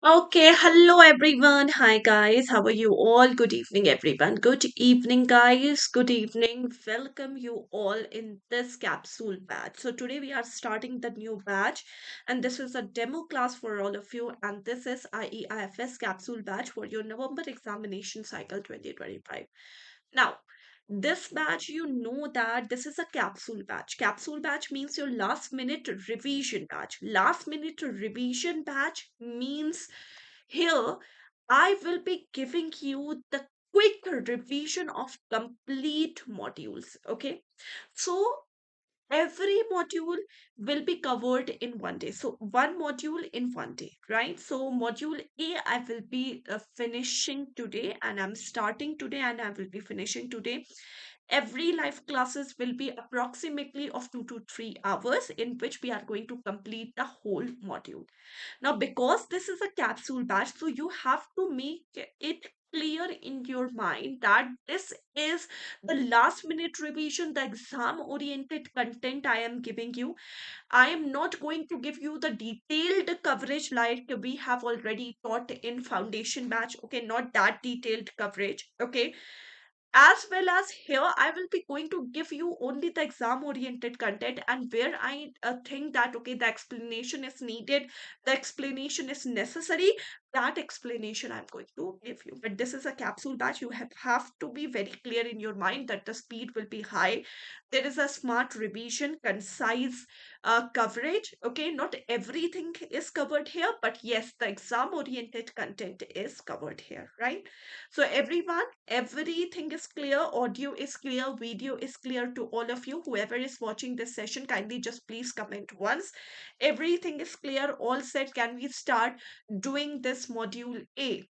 Okay, hello everyone. Hi guys, how are you all? Good evening, everyone. Good evening, guys. Good evening. Welcome you all in this capsule batch. So, today we are starting the new batch, and this is a demo class for all of you. And this is IE IFS Capsule Batch for your November examination cycle 2025. Now, this batch, you know that this is a capsule batch. Capsule batch means your last minute revision batch. Last minute revision batch means here I will be giving you the quick revision of complete modules. Okay, so every module will be covered in one day, so one module in one day, right? So module A I will be finishing today, and I'm starting today, and I will be finishing today. Every live classes will be approximately of 2 to 3 hours, in which we are going to complete the whole module. Now, because this is a capsule batch, so you have to make it clear in your mind that this is the last minute revision, the exam oriented content I am giving you. I am not going to give you the detailed coverage like we have already taught in foundation batch. Okay, not that detailed coverage. Okay, as well as here I will be going to give you only the exam oriented content, and where I think that okay, the explanation is needed, the explanation is necessary, that explanation I'm going to give you. But this is a capsule batch. You have to be very clear in your mind that the speed will be high. There is a smart revision, concise coverage. Okay, not everything is covered here, but yes, the exam oriented content is covered here, right? So everyone, everything is clear, audio is clear, video is clear to all of you. Whoever is watching this session, kindly just please comment once. Everything is clear, all set. Can we start doing this module A?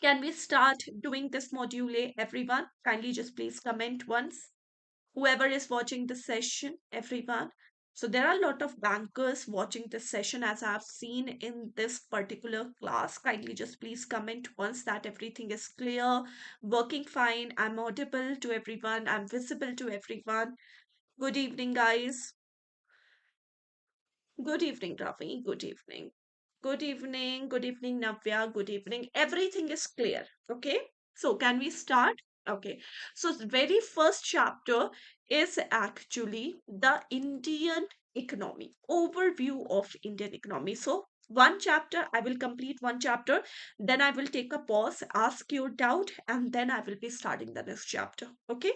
Can we start doing this module A, everyone? Kindly just please comment once. Whoever is watching the session, everyone. So there are a lot of bankers watching this session, as I've seen in this particular class. Kindly just please comment once that everything is clear, working fine. I'm audible to everyone. I'm visible to everyone. Good evening, guys. Good evening, Ravi. Good evening. Good evening. Good evening, Navya. Good evening. Everything is clear. Okay. So can we start? Okay. So the very first chapter is actually the Indian economy, overview of Indian economy. So one chapter, I will complete one chapter, then I will take a pause, ask your doubt, and then I will be starting the next chapter. Okay.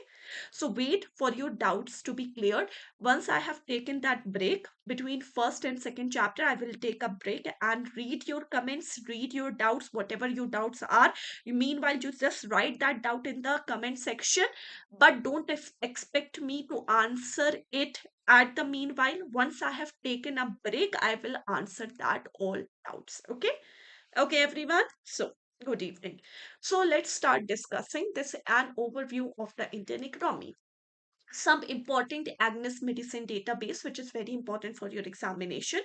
So wait for your doubts to be cleared. Once I have taken that break between first and second chapter, I will take a break and read your comments, read your doubts, whatever your doubts are. Meanwhile, you just write that doubt in the comment section, but don't expect me to answer it at the meanwhile. Once I have taken a break, I will answer that all doubts. Okay. Okay, everyone. So, good evening. So, let's start discussing this an overview of the Indian economy. Some important Agnes medicine database, which is very important for your examination.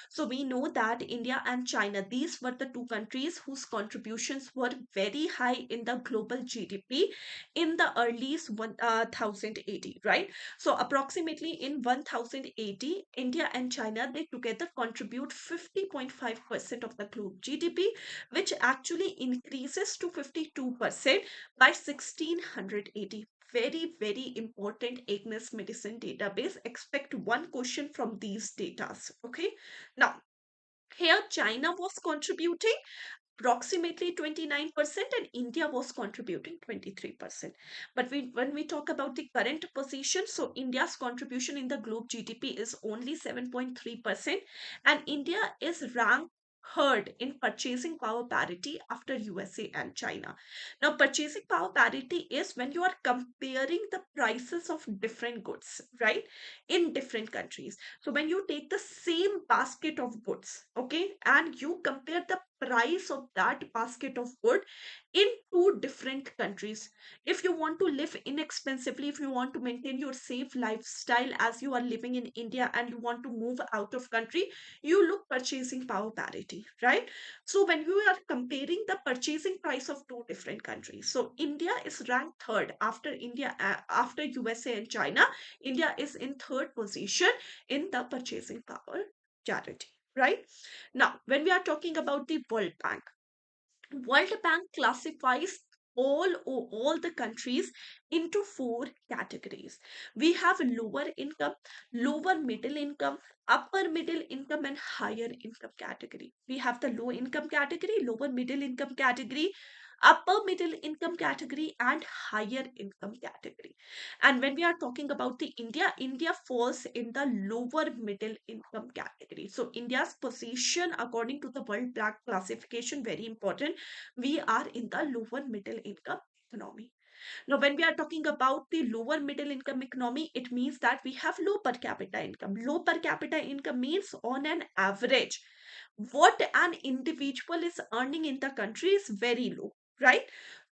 So we know that India and China, these were the two countries whose contributions were very high in the global GDP in the early 1080, right? So approximately in 1080, India and China, they together contribute 50.5% of the globe GDP, which actually increases to 52% by 1680. Very, very important Agnes medicine database. Expect one question from these datas. Okay. Now, here China was contributing approximately 29%, and India was contributing 23%. But when we talk about the current position, so India's contribution in the globe GDP is only 7.3%, and India is ranked third in purchasing power parity after USA and China. Now, purchasing power parity is when you are comparing the prices of different goods, right, in different countries. So when you take the same basket of goods, okay, and you compare the price of that basket of wood in two different countries. If you want to live inexpensively, if you want to maintain your safe lifestyle as you are living in India and you want to move out of country, you look purchasing power parity, right? So when you are comparing the purchasing price of two different countries, so India is ranked third after after USA and China. India is in third position in the purchasing power parity. right? Now, when we are talking about the World Bank classifies all the countries into four categories. We have lower income, lower middle income, upper middle income, and higher income category. We have the low income category, lower middle income category, upper middle income category, and higher income category. And when we are talking about the India falls in the lower middle income category. So India's position according to the World Bank classification, very important, we are in the lower middle income economy. Now, when we are talking about the lower middle income economy, it means that we have low per capita income. Low per capita income means on an average, what an individual is earning in the country is very low, right?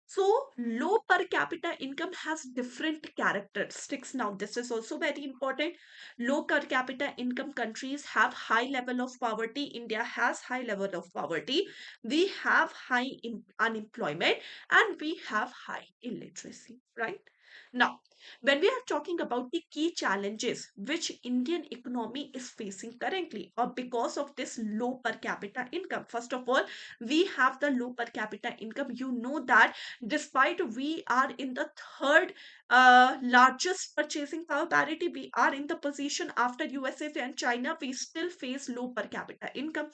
So, low per capita income has different characteristics. Now, this is also very important. Low per capita income countries have high level of poverty. India has high level of poverty. We have high unemployment and we have high illiteracy, right? Now, when we are talking about the key challenges which Indian economy is facing currently or because of this low per capita income, first of all, we have the low per capita income. You know that despite we are in the third largest purchasing power parity, we are in the position after USA and China, we still face low per capita income.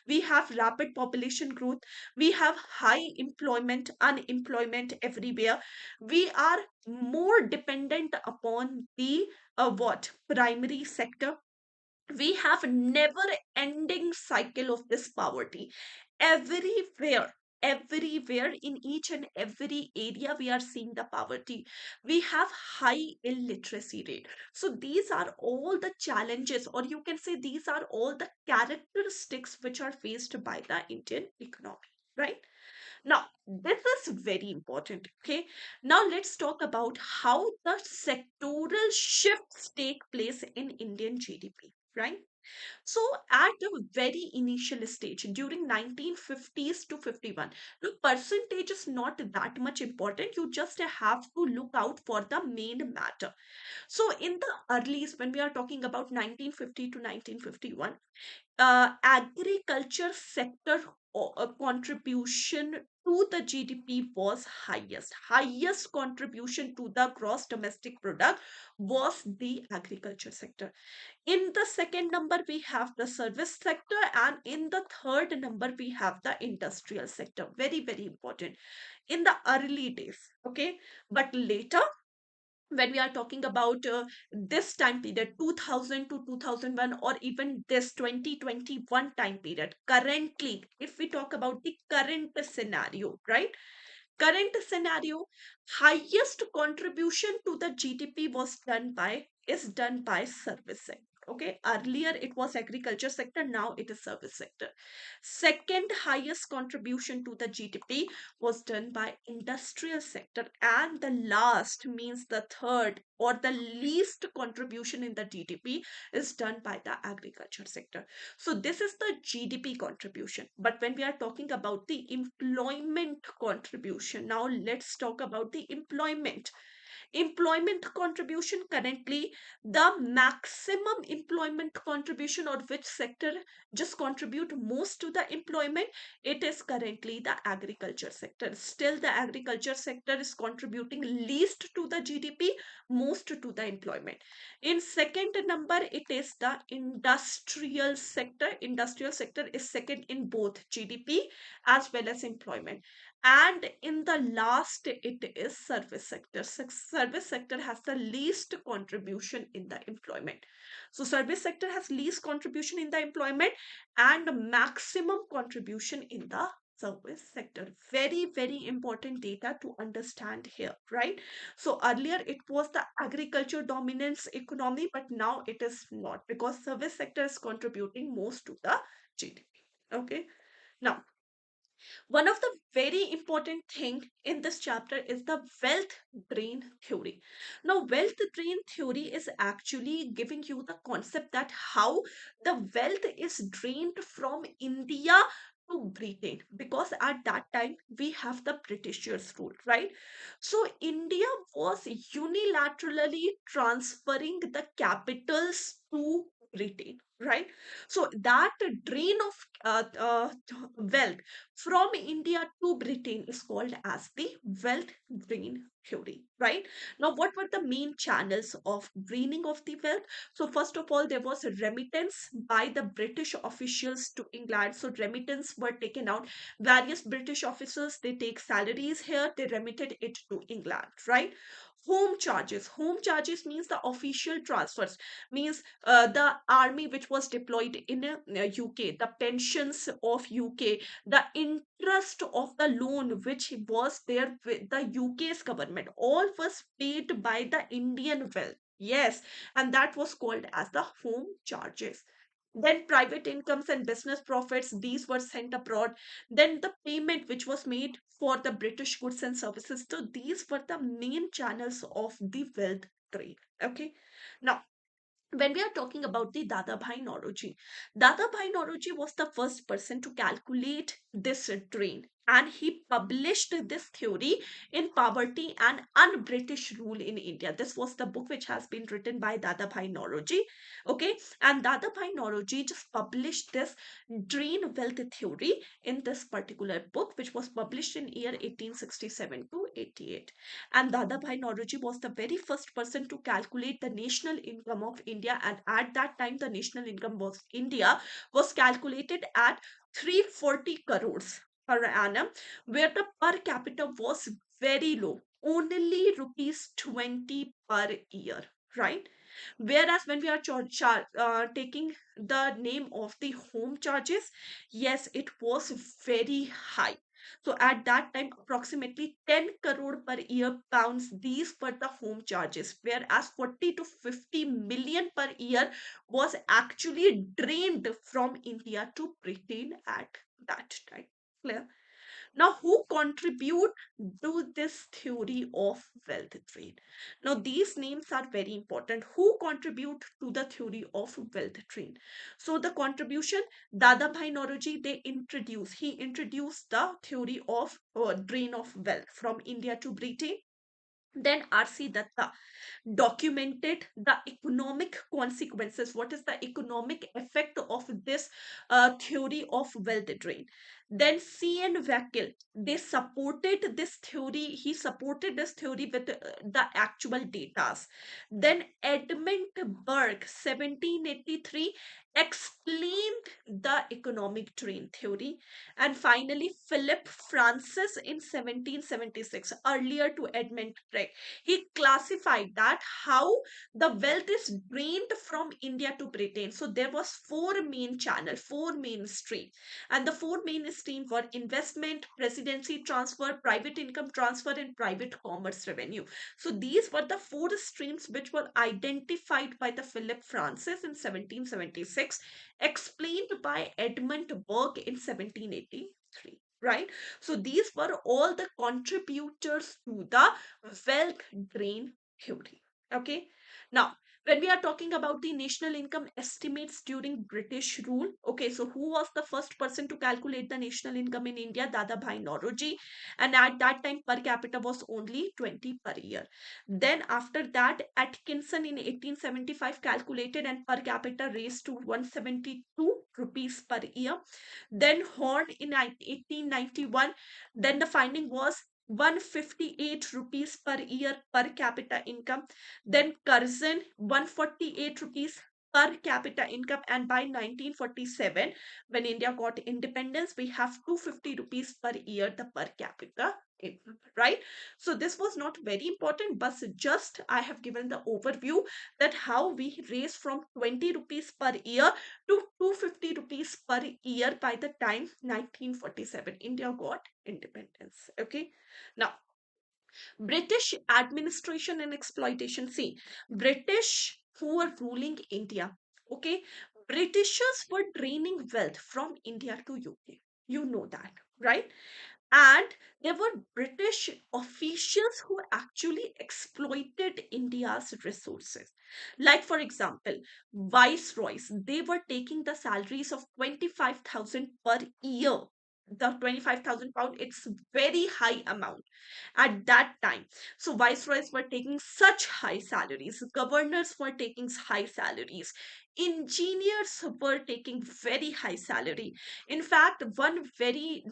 We have rapid population growth, we have high employment, unemployment everywhere. We are more dependent upon the what primary sector. We have never ending cycle of this poverty everywhere in each and every area we are seeing the poverty. We have high illiteracy rate. So these are all the challenges, or you can say these are all the characteristics which are faced by the Indian economy, right? Now, this is very important. Okay. Now, let's talk about how the sectoral shifts take place in Indian GDP, right? So, at the very initial stage, during 1950s to 51, the percentage is not that much important. You just have to look out for the main matter. So, in the earliest, when we are talking about 1950 to 1951, agriculture sector contribution to the GDP was highest contribution to the gross domestic product was the agriculture sector. In the second number we have the service sector, and in the third number we have the industrial sector. Very important in the early days, okay. But later, when we are talking about this time period 2000 to 2001, or even this 2021 time period, currently if we talk about the current scenario, right? Current scenario, highest contribution to the GDP was done by service sector. Okay, earlier it was agriculture sector, now it is service sector. Second highest contribution to the GDP was done by industrial sector, and the last means the third or the least contribution in the GDP is done by the agriculture sector. So this is the GDP contribution. But when we are talking about the employment contribution, now let's talk about the employment contribution. Currently, the maximum employment contribution, or which sector just contribute most to the employment, it is currently the agriculture sector. Still the agriculture sector is contributing least to the GDP, most to the employment. In second number, it is the industrial sector is second in both GDP as well as employment. And in the last, it is service sector. Service sector has the least contribution in the employment. So service sector has least contribution in the employment and maximum contribution in the service sector. Very important data to understand here, right? So earlier it was the agriculture dominance economy, but now it is not, because service sector is contributing most to the GDP. Okay. Now, one of the very important thing in this chapter is the wealth drain theory. Now, wealth drain theory is actually giving you the concept that how the wealth is drained from India to Britain, because at that time we have the Britishers rule, right? So India was unilaterally transferring the capitals to Britain, right? So that drain of wealth from India to Britain is called as the wealth drain theory, right? Now, what were the main channels of draining of the wealth? So, first of all, there was a remittance by the British officials to England. So, remittance were taken out. Various British officers, they take salaries here, they remitted it to England, right? Home charges. Home charges means the official transfers, means the army which was deployed in UK, the pensions of UK, the interest of the loan which was there with the UK's government, all was paid by the Indian wealth. Yes, and that was called as the home charges. Then private incomes and business profits, these were sent abroad. Then the payment which was made for the British goods and services. So these were the main channels of the wealth trade. Okay. Now, when we are talking about the Dadabhai Naoroji, Dadabhai Naoroji was the first person to calculate this drain, and he published this theory in Poverty and Un-British Rule in India. This was the book which has been written by Dadabhai Naoroji. Okay, and Dadabhai Naoroji just published this drain wealth theory in this particular book, which was published in year 1867 to 88. And Dadabhai Naoroji was the very first person to calculate the national income of India. And at that time, the national income was India was calculated at 340 crores per annum, where the per capita was very low, only rupees 20 per year, right? Whereas when we are taking the name of the home charges, yes, it was very high. So at that time, approximately 10 crore per year pounds, these were the home charges, whereas 40 to 50 million per year was actually drained from India to Britain at that time. Clear? Now, who contribute to this theory of wealth trade? Now, these names are very important. Who contribute to the theory of wealth trade? So, the contribution, Dadabhai Naoroji, he introduced the theory of drain of wealth from India to Britain. Then R.C. Datta documented the economic consequences. What is the economic effect of this theory of wealth drain? Then C.N. Vakil, they supported this theory. He supported this theory with the actual data. Then Edmund Burke, 1783, explained the economic drain theory. And finally, Philip Francis in 1776, earlier to Edmund Burke, he classified that how the wealth is drained from India to Britain. So there was four main channel, four main stream, and the four main stream were investment, presidency transfer, private income transfer, and private commerce revenue. So these were the four streams which were identified by the Philip Francis in 1776, explained by Edmund Burke in 1783. Right, so these were all the contributors to the wealth drain theory. Okay. Now, when we are talking about the national income estimates during British rule, okay, so who was the first person to calculate the national income in India? Dadabhai Naoroji. And at that time, per capita was only 20 per year. Then after that, Atkinson in 1875 calculated and per capita raised to 172 rupees per year. Then Horn in 1891, then the finding was 158 rupees per year per capita income. Then Curzon, 148 rupees per capita income. And by 1947, when India got independence, we have 250 rupees per year the per capita income, right? So this was not very important, but just I have given the overview that how we raised from 20 rupees per year to 250 rupees per year by the time 1947 India got independence. Okay. Now, British administration and exploitation. See, British who were ruling India, okay, Britishers were draining wealth from India to UK. You know that, right? And there were British officials who actually exploited India's resources. Like, for example, viceroys, they were taking the salaries of 25,000 per year. the 25,000 pound, it's very high amount at that time. So viceroys were taking such high salaries, governors were taking high salaries, engineers were taking very high salary. In fact, one very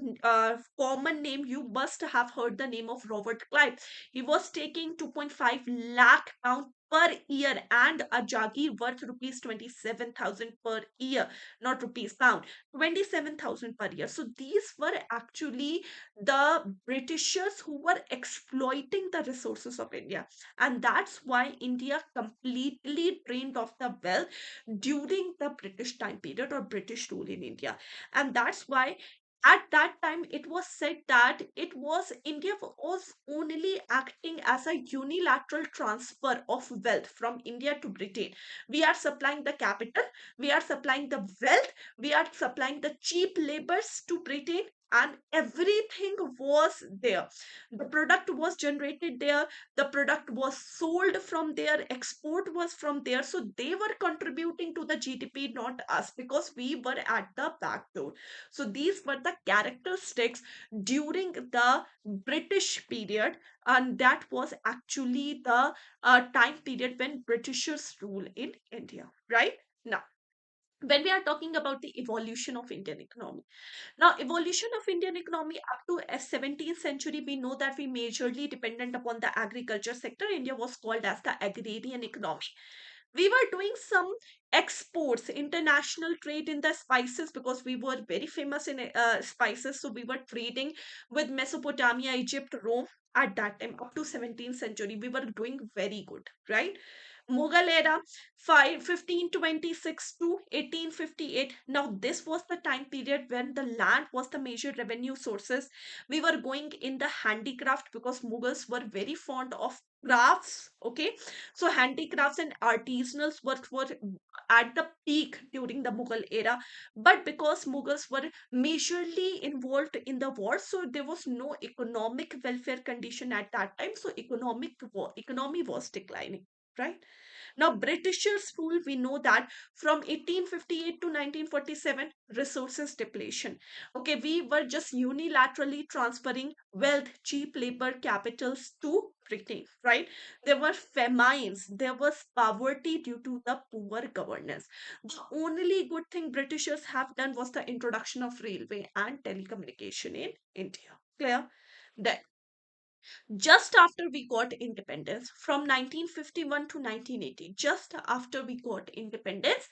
common name, you must have heard the name of Robert Clive. He was taking 2.5 lakh pound per year, and a jagir worth rupees 27,000 per year, not rupees pound, 27,000 per year. So these were actually the Britishers who were exploiting the resources of India. And that's why India completely drained of the wealth during the British time period or British rule in India. And that's why at that time it was said that it was India was only acting as a unilateral transfer of wealth from India to Britain. We are supplying the capital, we are supplying the wealth, we are supplying the cheap labors to Britain, and everything was there. The product was generated there, the product was sold from there, export was from there. So they were contributing to the GDP, not us, because we were at the back door. So these were the characteristics during the British period, and that was actually the time period when Britishers rule in India, right? Now, when we are talking about the evolution of Indian economy, now evolution of Indian economy up to a 17th century, we know that we majorly dependent upon the agriculture sector. India was called as the agrarian economy. We were doing some exports, international trade in the spices, because we were very famous in spices. So we were trading with Mesopotamia, Egypt, Rome. At that time, up to 17th century, we were doing very good, right? Mughal era, 1526 to 1858. Now, this was the time period when the land was the major revenue sources. We were going in the handicraft because Mughals were very fond of crafts. Okay, so handicrafts and artisanal work were at the peak during the Mughal era. But because Mughals were majorly involved in the war, so there was no economic welfare condition at that time. So economy was declining, right? Now, Britishers rule, we know that from 1858 to 1947, resources depletion. Okay, we were just unilaterally transferring wealth, cheap labor, capitals to Britain, right? There were famines, there was poverty due to the poor governance. The only good thing Britishers have done was the introduction of railway and telecommunication in India. Clear? Then, just after we got independence from 1951 to 1980, just after we got independence,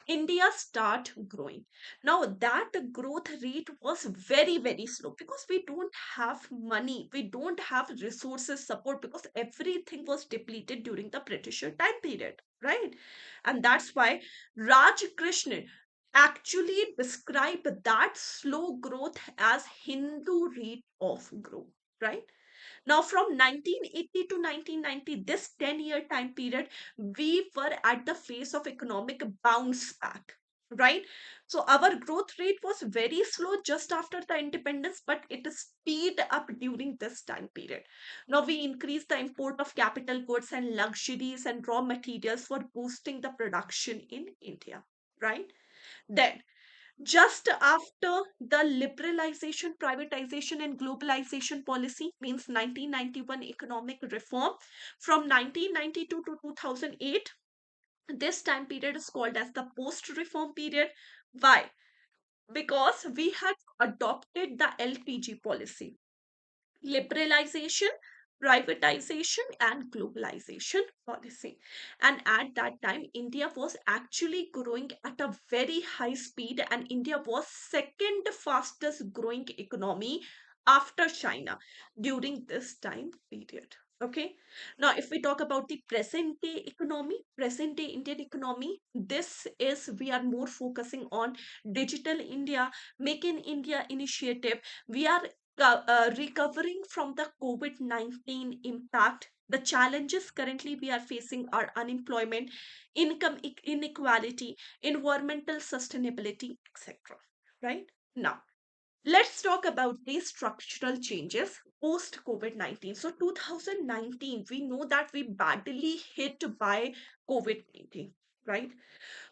India start growing. Now that growth rate was very very slow because we don't have money, we don't have resources support, because everything was depleted during the Britisher time period, right? And that's why Raj Krishna actually described that slow growth as Hindu rate of growth, right? Now, from 1980 to 1990, this 10-year time period, we were at the phase of economic bounce back, right? So, our growth rate was very slow just after the independence, but it speed up during this time period. Now, we increased the import of capital goods and luxuries and raw materials for boosting the production in India, right? Then, just after the liberalization, privatization, and globalization policy, means 1991 economic reform, from 1992 to 2008, this time period is called as the post reform period. Why? Because we had adopted the LPG policy, liberalization, privatization, and globalization policy. And at that time, India was actually growing at a very high speed, and India was second fastest growing economy after China during this time period. Okay. Now, if we talk about the present day economy, present day Indian economy, this is we are more focusing on digital India, make in India initiative. We are recovering from the COVID 19 impact. The challenges currently we are facing are unemployment, income inequality, environmental sustainability, etc. Right? Now, let's talk about these structural changes post COVID 19. So, 2019, we know that we badly hit by COVID 19, right?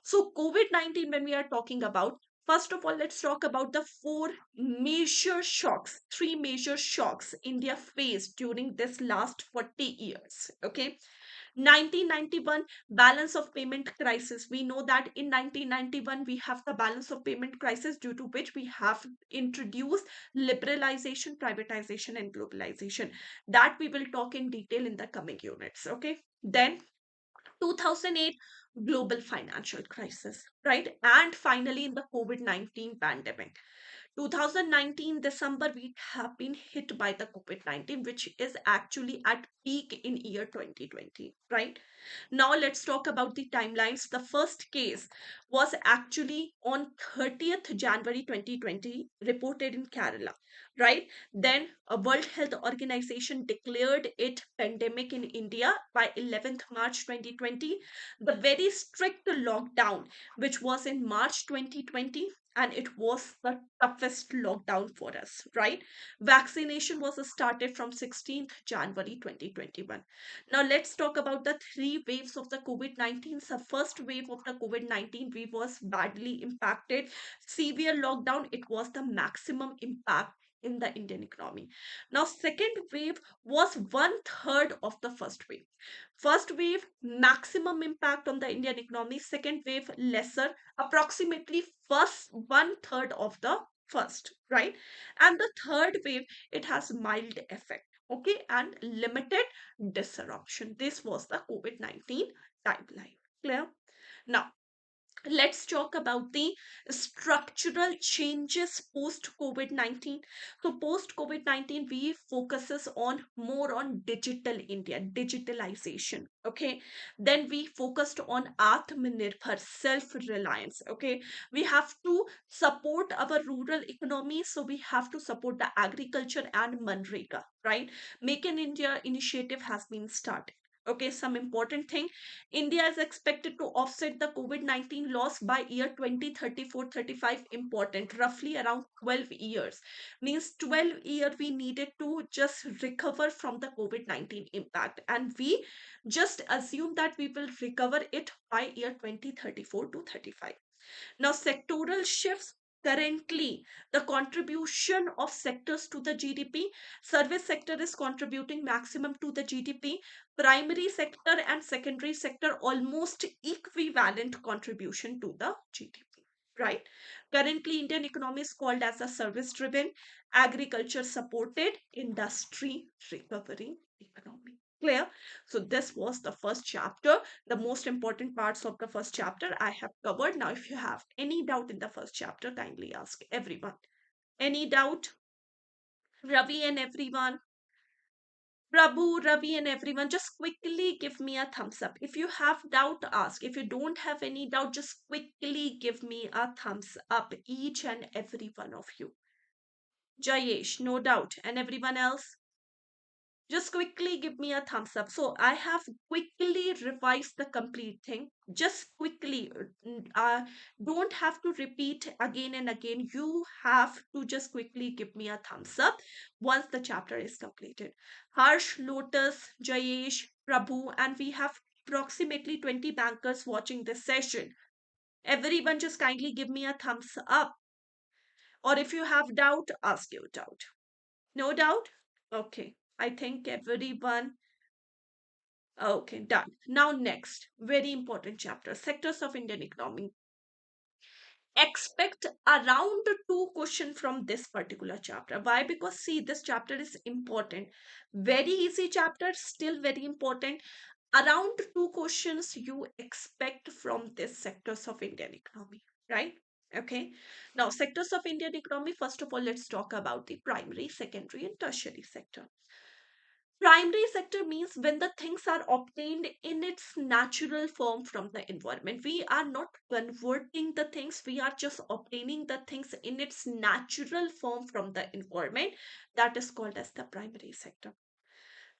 So, COVID 19, when we are talking about, First of all, let's talk about the three major shocks India faced during this last 40 years. Okay. 1991 balance of payment crisis. We know that in 1991 we have the balance of payment crisis, due to which we have introduced liberalization, privatization, and globalization. That we will talk in detail in the coming units. Okay. Then 2008 global financial crisis, right? And finally in the COVID-19 pandemic. 2019 December, we have been hit by the COVID-19, which is actually at peak in year 2020, right? Now let's talk about the timelines. The first case was actually on 30th January 2020, reported in Kerala, right? Then a World Health Organization declared it pandemic in India by 11th March 2020. The very strict lockdown, which was in March 2020, and it was the toughest lockdown for us, right? Vaccination was started from 16th January 2021. Now let's talk about the three waves of the COVID-19. So first wave of the COVID-19, we was badly impacted. Severe lockdown, it was the maximum impact in the Indian economy. Now second wave was one third of the first wave. First wave, maximum impact on the Indian economy. Second wave, lesser, approximately first one third of the first, right? And the third wave, it has mild effect, okay, and limited disruption. This was the COVID-19 timeline. Clear? Now, let's talk about the structural changes post COVID-19. So post COVID-19, we focuses on more on digital India, digitalization. Okay. Then we focused on Atmanirbhar, self-reliance. Okay. We have to support our rural economy. So we have to support the agriculture and Manrega, right? Make in India initiative has been started. Okay, some important thing. India is expected to offset the COVID-19 loss by year 2034-35. Important, roughly around 12 years. Means 12 years we needed to just recover from the COVID-19 impact. And we just assume that we will recover it by year 2034 to 35. Now, sectoral shifts. Currently, the contribution of sectors to the GDP, service sector is contributing maximum to the GDP, primary sector and secondary sector almost equivalent contribution to the GDP, right? Currently, Indian economy is called as a service driven, agriculture supported, industry recovery economy. Clear? So this was the first chapter. The most important parts of the first chapter I have covered. Now, if you have any doubt in the first chapter, kindly ask everyone. Any doubt? Ravi and everyone. Prabhu, Ravi, and everyone, just quickly give me a thumbs up. If you have doubt, ask. If you don't have any doubt, just quickly give me a thumbs up, each and every one of you. Jayesh, no doubt. And everyone else? Just quickly give me a thumbs up. So I have quickly revised the complete thing. Just quickly, don't have to repeat again and again. You have to just quickly give me a thumbs up once the chapter is completed. Harsh, Lotus, Jayesh, Prabhu, and we have approximately 20 bankers watching this session. Everyone just kindly give me a thumbs up. Or if you have doubt, ask your doubt. No doubt? Okay. I think everyone. Okay, done. Now, next, very important chapter, sectors of Indian economy. Expect around two questions from this particular chapter. Why? Because see, this chapter is important. Very easy chapter, still very important. Around two questions you expect from this sectors of Indian economy, right? Okay. Now, sectors of Indian economy, first of all, let's talk about the primary, secondary, and tertiary sector. Primary sector means when the things are obtained in its natural form from the environment. We are not converting the things, we are just obtaining the things in its natural form from the environment. That is called as the primary sector.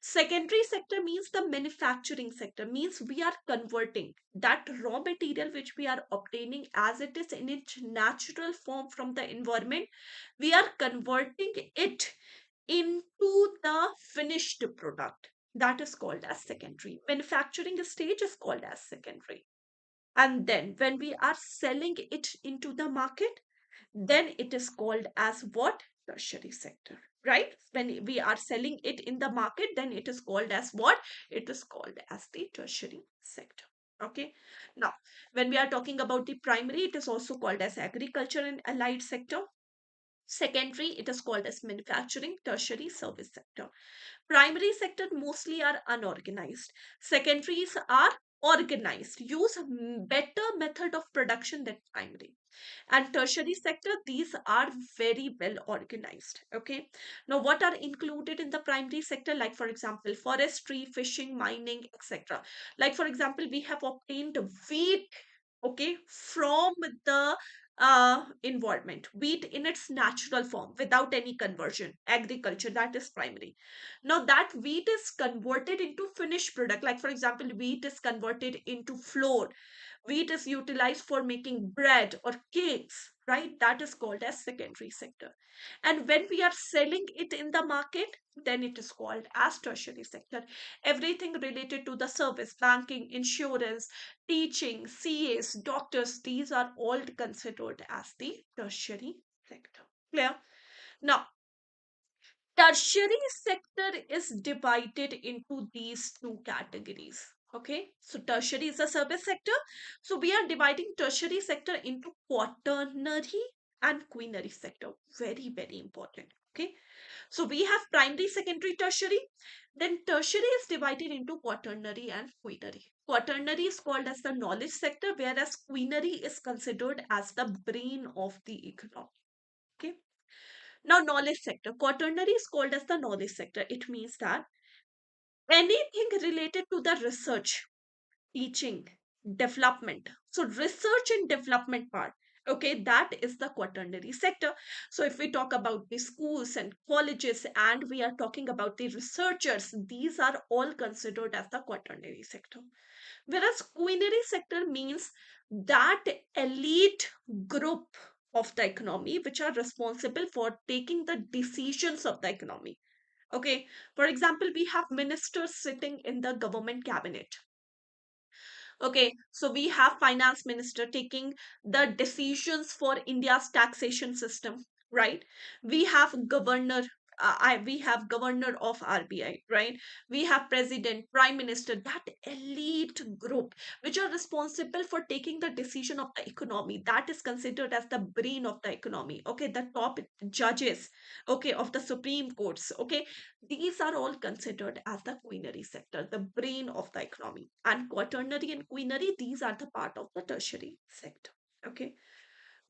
Secondary sector means the manufacturing sector, means we are converting that raw material which we are obtaining as it is in its natural form from the environment. We are converting it into the finished product. That is called as secondary. Manufacturing stage is called as secondary. And then when we are selling it into the market, then it is called as what? Tertiary sector, right? When we are selling it in the market, then it is called as what? It is called as the tertiary sector. Okay. Now, when we are talking about the primary, it is also called as agriculture and allied sector. Secondary, it is called as manufacturing. Tertiary, service sector. Primary sector mostly are unorganized. Secondaries are organized, use better method of production than primary. And tertiary sector, these are very well organized. Okay. Now, what are included in the primary sector? Like, for example, forestry, fishing, mining, etc. Like, for example, we have obtained wheat, okay, from the environment, wheat in its natural form without any conversion, agriculture, that is primary. Now that wheat is converted into finished product, like for example, wheat is converted into flour, wheat is utilized for making bread or cakes, right? That is called as secondary sector. And when we are selling it in the market, then it is called as tertiary sector. Everything related to the service, banking, insurance, teaching, CAs, doctors, these are all considered as the tertiary sector. Clear? Now, tertiary sector is divided into these two categories. Okay, so tertiary is a service sector. So we are dividing tertiary sector into quaternary and quinary sector. Very, very important. Okay, so we have primary, secondary, tertiary. Then tertiary is divided into quaternary and quinary. Quaternary is called as the knowledge sector, whereas quinary is considered as the brain of the economy. Okay. Now, knowledge sector. Quaternary is called as the knowledge sector. It means that anything related to the research, teaching, development. So, research and development part. Okay, that is the quaternary sector. So, if we talk about the schools and colleges and we are talking about the researchers, these are all considered as the quaternary sector. Whereas quinary sector means that elite group of the economy which are responsible for taking the decisions of the economy. Okay, for example, we have ministers sitting in the government cabinet. Okay, so we have finance minister taking the decisions for India's taxation system, right? We have governor. We have governor of RBI, right? We have president, prime minister, that elite group which are responsible for taking the decision of the economy. That is considered as the brain of the economy. Okay, the top judges, okay, of the Supreme Courts. Okay, these are all considered as the quinary sector, the brain of the economy. And quaternary and quinary, these are the part of the tertiary sector. Okay,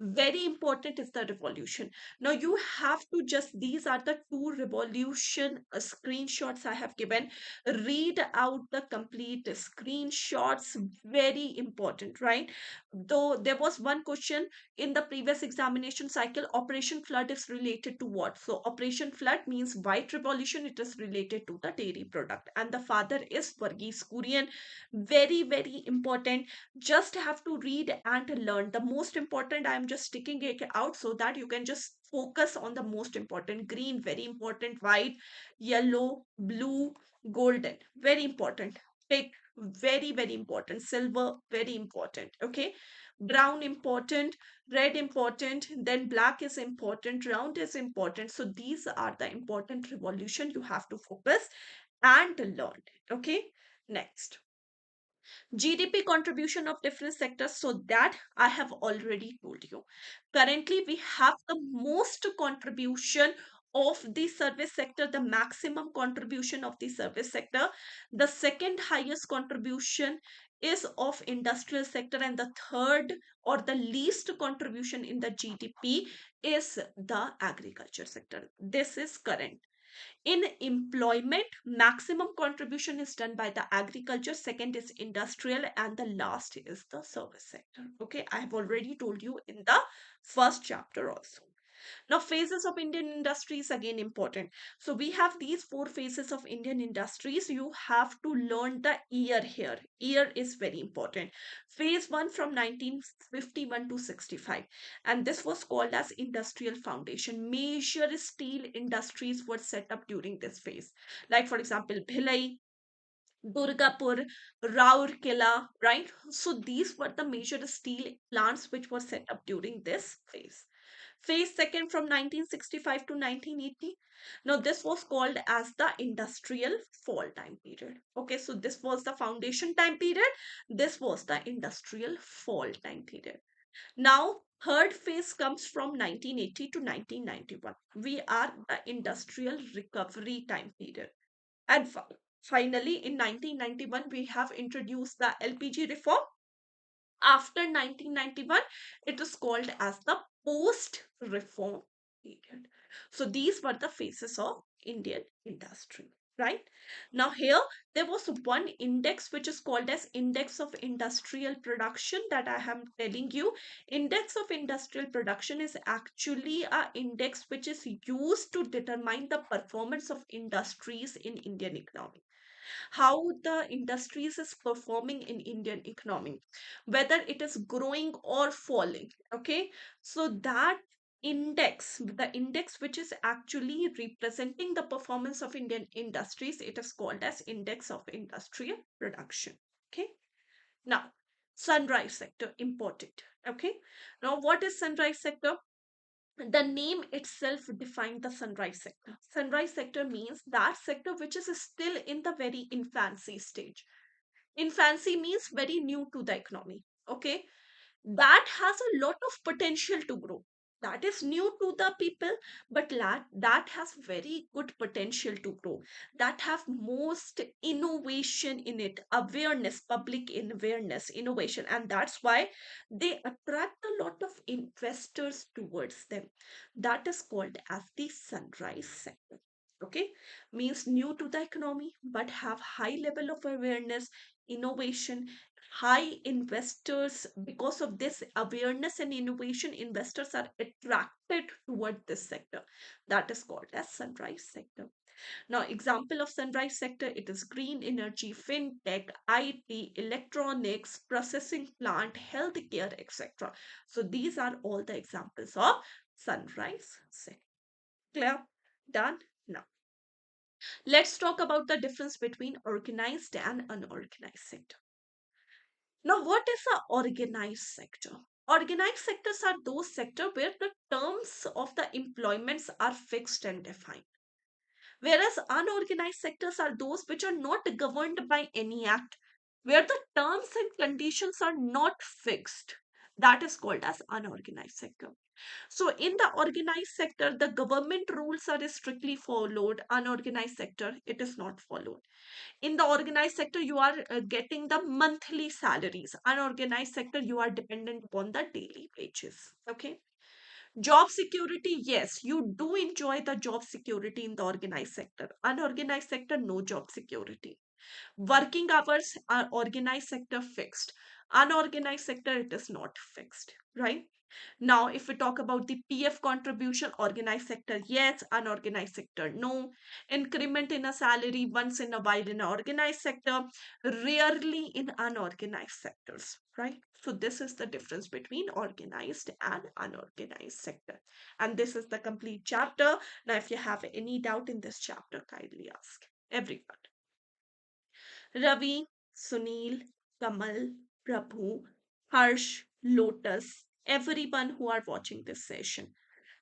very important is the revolution. Now you have to just, these are the two revolution screenshots I have given. Read out the complete screenshots, very important, right? Though there was one question in the previous examination cycle, operation flood is related to what? So operation flood means white revolution, it is related to the dairy product, and the father is Varghese Kurian. Very, very important, just have to read and learn. The most important, I am just sticking it out so that you can just focus on the most important. Green, very important. White, yellow, blue, golden, very important. Pick, very, very important. Silver, very important. Okay, brown important, red important, then black is important, round is important. So these are the important revolution you have to focus and learn. Okay, next, GDP contribution of different sectors. So that I have already told you. Currently, we have the most contribution of the service sector, the maximum contribution of the service sector. The second highest contribution is of industrial sector, and the third or the least contribution in the GDP is the agriculture sector. This is current. In employment, maximum contribution is done by the agriculture, second is industrial, and the last is the service sector. Okay, I have already told you in the first chapter also. Now, phases of Indian industries, again important. So we have these four phases of Indian industries. You have to learn the year here. Year is very important. Phase 1 from 1951 to 65. And this was called as industrial foundation. Major steel industries were set up during this phase. Like for example, Bhilai, Durgapur, Raurkela, right? So these were the major steel plants which were set up during this phase. Phase second from 1965 to 1980. Now, this was called as the industrial fall time period. Okay, so this was the foundation time period. This was the industrial fall time period. Now, third phase comes from 1980 to 1991. We are the industrial recovery time period. And finally, in 1991, we have introduced the LPG reform. After 1991, it is called as the post reform period. So these were the phases of Indian industry, right? Now here there was one index which is called as index of industrial production that I am telling you. Index of industrial production is actually a index which is used to determine the performance of industries in Indian economy, how the industries is performing in Indian economy, whether it is growing or falling. Okay, so that index, the index which is actually representing the performance of Indian industries, it is called as index of industrial production. Okay, now sunrise sector important. Okay, now what is sunrise sector? The name itself defined the sunrise sector. Sunrise sector means that sector which is still in the very infancy stage. Infancy means very new to the economy. Okay, that has a lot of potential to grow. That is new to the people, but that has very good potential to grow. That have most innovation in it, awareness, public awareness, innovation, and that's why they attract a lot of investors towards them. That is called as the sunrise sector. Okay, means new to the economy, but have high level of awareness, innovation, high investors. Because of this awareness and innovation, investors are attracted toward this sector. That is called as sunrise sector. Now example of sunrise sector, it is green energy, fintech, IT, electronics, processing plant, healthcare, etc. So these are all the examples of sunrise sector. Clear? Done? Now let's talk about the difference between organized and unorganized sector. Now, what is a organized sector? Organized sectors are those sectors where the terms of the employments are fixed and defined. Whereas unorganized sectors are those which are not governed by any act, where the terms and conditions are not fixed. That is called as unorganized sector. So, in the organized sector, the government rules are strictly followed. Unorganized sector, it is not followed. In the organized sector, you are getting the monthly salaries. Unorganized sector, you are dependent upon the daily wages. Okay. Job security, yes, you do enjoy the job security in the organized sector. Unorganized sector, no job security. Working hours are organized sector fixed. Unorganized sector, it is not fixed, right? Now, if we talk about the PF contribution, organized sector, yes, unorganized sector, no. Increment in a salary once in a while in an organized sector, rarely in unorganized sectors, right? So, this is the difference between organized and unorganized sector. And this is the complete chapter. Now, if you have any doubt in this chapter, kindly ask everyone. Ravi, Sunil, Kamal, Prabhu, Harsh, Lotus, everyone who are watching this session.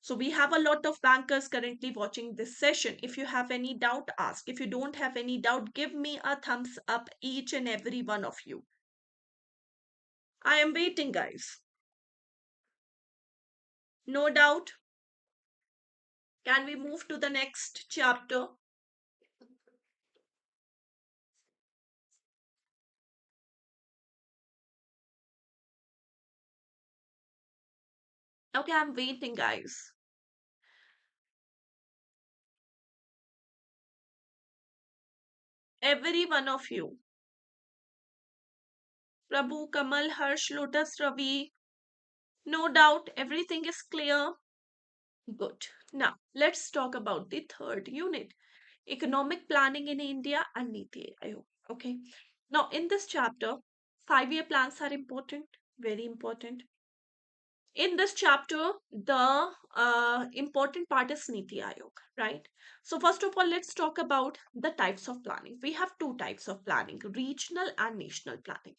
So we have a lot of bankers currently watching this session. If you have any doubt, ask. If you don't have any doubt, give me a thumbs up, each and every one of you. I am waiting, guys. No doubt. Can we move to the next chapter? Okay, I'm waiting, guys. Every one of you. Prabhu, Kamal, Harsh, Lotus, Ravi. No doubt, everything is clear. Good. Now, let's talk about the third unit, economic planning in India and NITI Aayog. Okay. Now, in this chapter, 5-year plans are important, very important. In this chapter, the important part is NITI Aayog, right? So, first of all, let's talk about the types of planning. We have two types of planning, regional and national planning.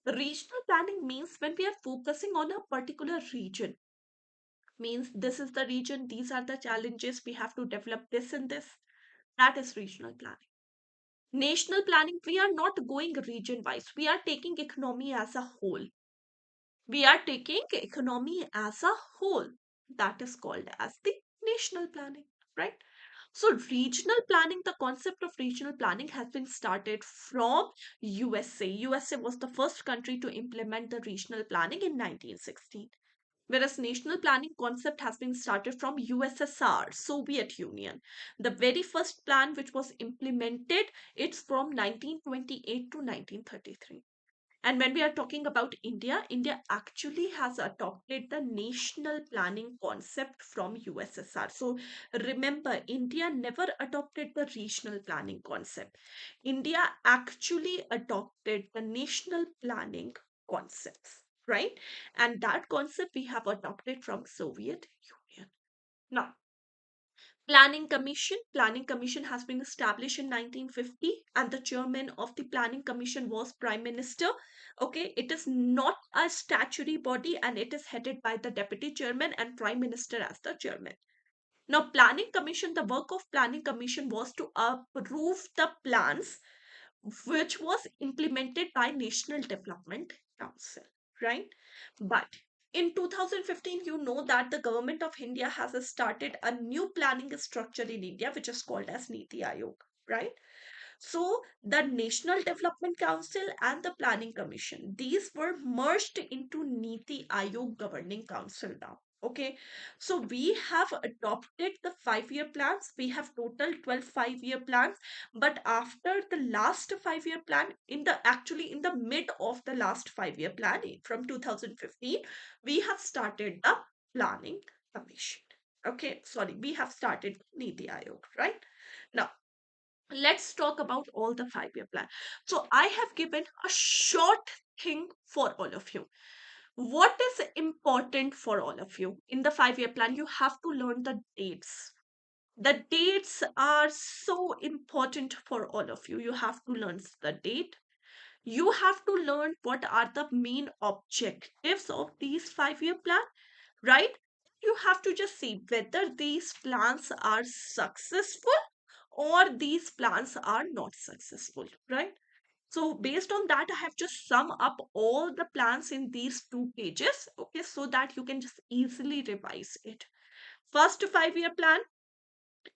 Regional planning means when we are focusing on a particular region, Means this is the region, these are the challenges, we have to develop this and this. That is regional planning. National planning, we are not going region wise, we are taking economy as a whole. We are taking economy as a whole. That is called as the national planning, right? So regional planning, the concept of regional planning has been started from USA. USA was the first country to implement the regional planning in 1916. Whereas national planning concept has been started from USSR, Soviet Union. The very first plan which was implemented, it's from 1928 to 1933. And when we are talking about India, India actually has adopted the national planning concept from USSR. So remember, India never adopted the regional planning concept. India actually adopted the national planning concepts, right? And that concept we have adopted from Soviet Union. Now, Planning Commission has been established in 1950, and the chairman of the Planning Commission was Prime Minister. Okay, it is not a statutory body, and it is headed by the Deputy Chairman and Prime Minister as the Chairman. Now, Planning Commission, the work of Planning Commission was to approve the plans which was implemented by National Development Council, right? But in 2015, you know that the government of India has started a new planning structure in India, which is called as NITI Aayog, right? So the National Development Council and the Planning Commission, these were merged into NITI Aayog Governing Council now. Okay, so we have adopted the 5 year plans. We have total 12 5 year plans. But after the last 5 year plan, in the actually in the mid of the last 5 year plan from 2015, we have started the Planning Commission. Okay, sorry, we have started NITI Aayog, right? Now, let's talk about all the 5 year plan. So I have given a short thing for all of you. What is important for all of you in the 5 year plan? You have to learn the dates. The dates are so important for all of you. You have to learn the date. You have to learn what are the main objectives of these 5 year plan, right? You have to just see whether these plans are successful or these plans are not successful, right? So based on that, I have just sum up all the plans in these 2 pages, okay, so that you can just easily revise it. First 5 year plan,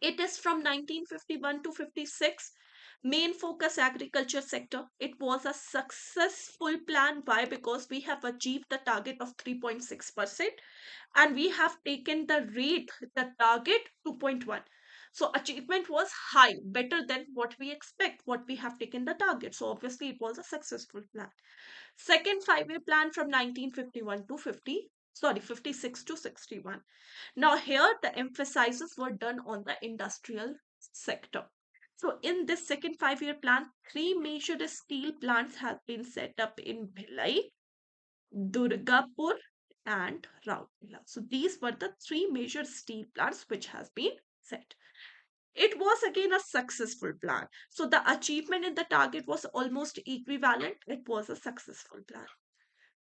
it is from 1951 to 56. Main focus agriculture sector. It was a successful plan. Why? Because we have achieved the target of 3.6%, and we have taken the rate, the target 2.1. So achievement was high, better than what we expect, what we have taken the target. So obviously it was a successful plan. Second 5 year plan from 1951 to 56 to 61. Now here the emphasis were done on the industrial sector. So in this second 5 year plan, three major steel plants have been set up in Bhilai, Durgapur, and Rourkela. So these were the three major steel plants which has been set. It was again a successful plan. So the achievement in the target was almost equivalent. It was a successful plan.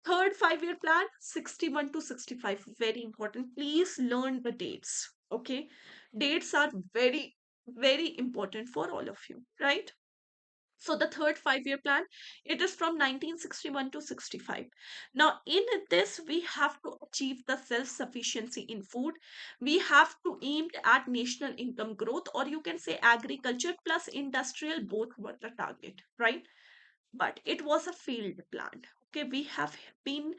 Third 5 year plan, 61 to 65. Very important. Please learn the dates. Okay. Dates are very, very important for all of you, right? So the third 5 year plan, it is from 1961 to 65. Now in this, we have to achieve the self-sufficiency in food. We have to aim at national income growth, or you can say agriculture plus industrial, both were the target, right? But it was a failed plan. Okay, we have been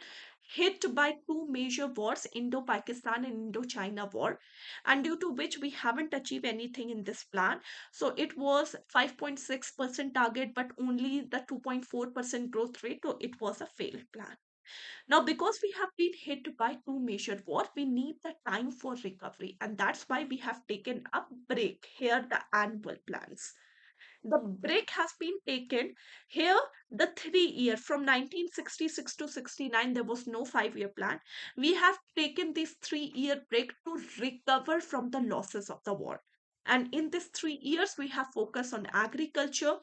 hit by two major wars, Indo-Pakistan and Indo-China war, and due to which we haven't achieved anything in this plan. So it was 5.6% target, but only the 2.4% growth rate. So it was a failed plan. Now, because we have been hit by two major wars, we need the time for recovery, and that's why we have taken a break. Here, the annual plans, the break has been taken. Here the 3 year from 1966 to 69, there was no 5 year plan. We have taken this 3 year break to recover from the losses of the war. And in these 3 years, we have focused on agriculture,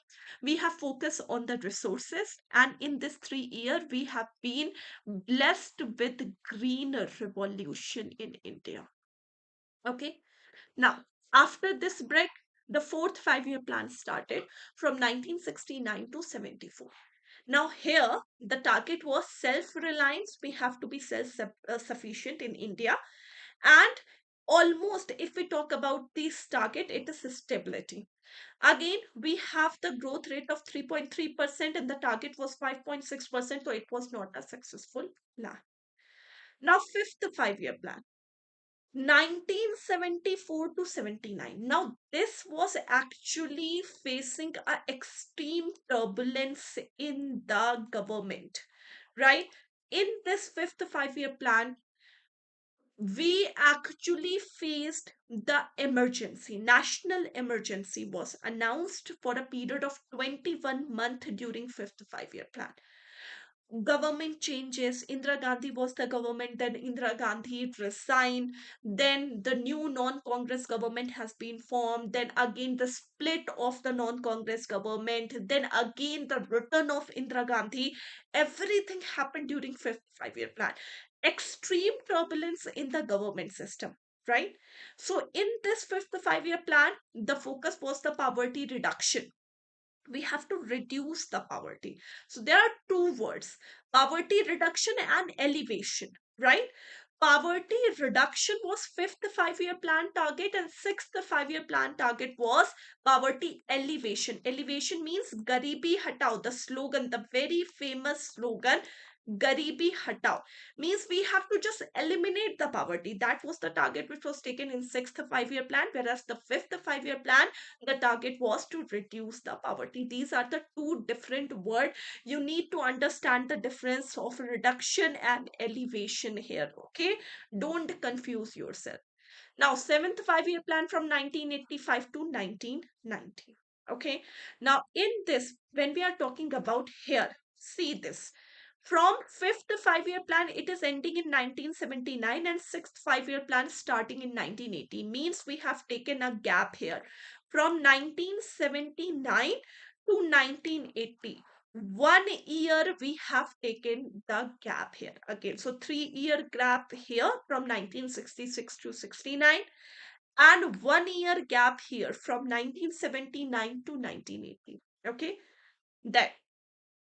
we have focused on the resources, and in this 3 year, we have been blessed with green revolution in India. Okay. Now, after this break, the fourth 5 year plan started from 1969 to 74. Now, here the target was self reliance. We have to be self sufficient in India. And almost, if we talk about this target, it is stability. Again, we have the growth rate of 3.3%, and the target was 5.6%, so it was not a successful plan. Now, fifth 5 year plan. 1974 to 79. Now, this was actually facing a extreme turbulence in the government, right? In this fifth 5 year plan, we actually faced the emergency. National emergency was announced for a period of 21 months during fifth 5 year plan. Government changes. Indira Gandhi was the government, then Indira Gandhi resigned, then the new non-Congress government has been formed, then again the split of the non-Congress government, then again the return of Indira Gandhi. Everything happened during fifth 5 year plan. Extreme turbulence in the government system, right? So in this fifth 5 year plan, the focus was the poverty reduction. We have to reduce the poverty. So there are two words: poverty reduction and elevation, right? Poverty reduction was fifth 5 year plan target, and sixth 5 year plan target was poverty elevation. Elevation means garibi hatao, the slogan, the very famous slogan, garibi hatao, means we have to just eliminate the poverty. That was the target which was taken in sixth 5 year plan, whereas the fifth 5 year plan, the target was to reduce the poverty. These are the two different words. You need to understand the difference of reduction and elevation here. Okay, don't confuse yourself. Now, seventh 5 year plan from 1985 to 1990. Okay, now in this, when we are talking about here, see this. From fifth 5 year plan, it is ending in 1979, and sixth 5 year plan starting in 1980. Means we have taken a gap here from 1979 to 1980. 1 year we have taken the gap here again. So 3 year gap here from 1966 to 69, and 1 year gap here from 1979 to 1980. Okay, then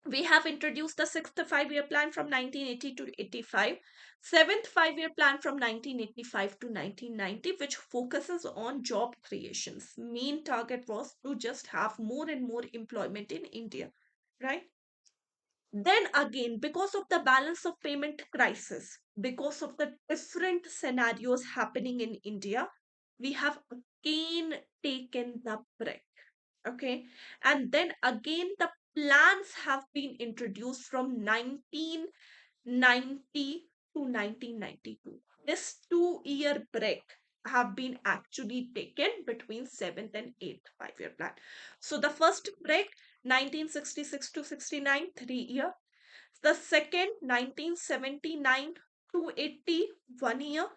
we have introduced the sixth 5 year plan from 1980 to 85, seventh 5 year plan from 1985 to 1990, which focuses on job creations. Main target was to just have more and more employment in India, right? Then again, because of the balance of payment crisis, because of the different scenarios happening in India, we have again taken the break. Okay. And then again, the plans have been introduced from 1990 to 1992. This 2 year break have been actually taken between seventh and eighth 5 year plan. So the first break, 1966 to 69, 3 year. The second, 1979 to 80, 1 year.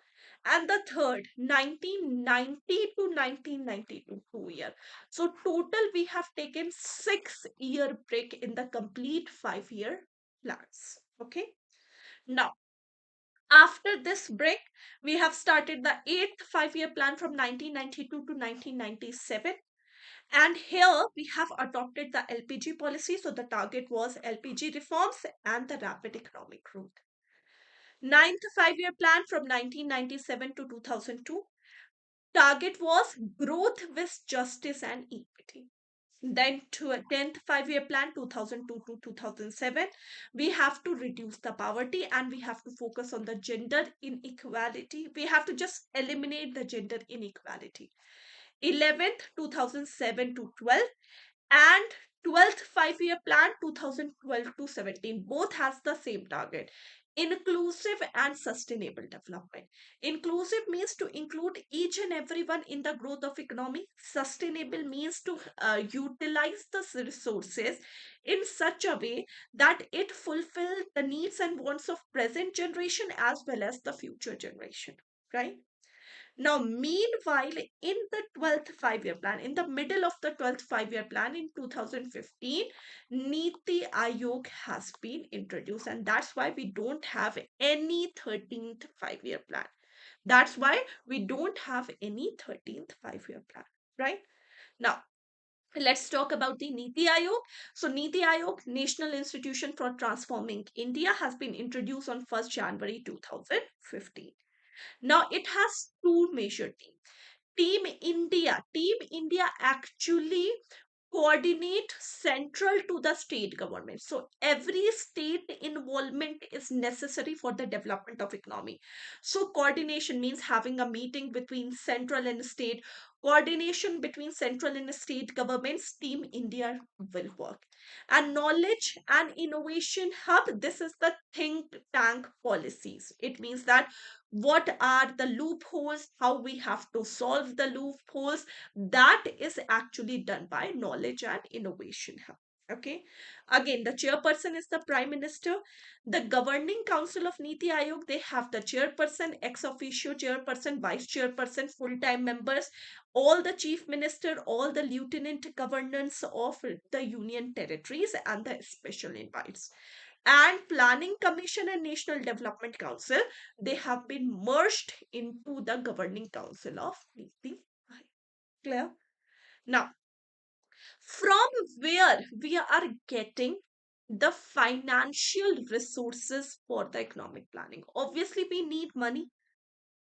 And the third, 1990 to 1992, 2 year. So total we have taken 6 year break in the complete 5 year plans. Okay. Now, after this break, we have started the eighth 5 year plan from 1992 to 1997. And here we have adopted the LPG policy. So the target was LPG reforms and the rapid economic growth. Ninth 5 year plan from 1997 to 2002. Target was growth with justice and equity. Then to a 10th 5 year plan 2002 to 2007, we have to reduce the poverty and we have to focus on the gender inequality. We have to just eliminate the gender inequality. 11th 2007 to 12, and 12th 5 year plan 2012 to 17, both has the same target: inclusive and sustainable development. Inclusive means to include each and everyone in the growth of economy. Sustainable means to utilize the resources in such a way that it fulfill the needs and wants of present generation as well as the future generation, right? Now, meanwhile, in the 12th five-year plan, in the middle of the 12th five-year plan in 2015, NITI Aayog has been introduced, and that's why we don't have any 13th five-year plan. That's why we don't have any 13th five-year plan, right? Now, let's talk about the NITI Aayog. So, NITI Aayog, National Institution for Transforming India, has been introduced on 1st January 2015. Now, it has two major teams. Team India actually coordinate central to the state government. So every state involvement is necessary for the development of economy. So coordination means having a meeting between central and state. Coordination between central and state governments, Team India will work. And knowledge and innovation hub, this is the think tank policies. It means that what are the loopholes, how we have to solve the loopholes, that is actually done by knowledge and innovation hub. Okay, again, the chairperson is the prime minister. The governing council of NITI Aayog, they have the chairperson, ex officio chairperson, vice chairperson, full time members, all the chief minister, all the lieutenant governors of the union territories, and the special invites. And planning commission and national development council, they have been merged into the governing council of NITI Aayog. Clear? Now, from where we are getting the financial resources for the economic planning? Obviously, we need money.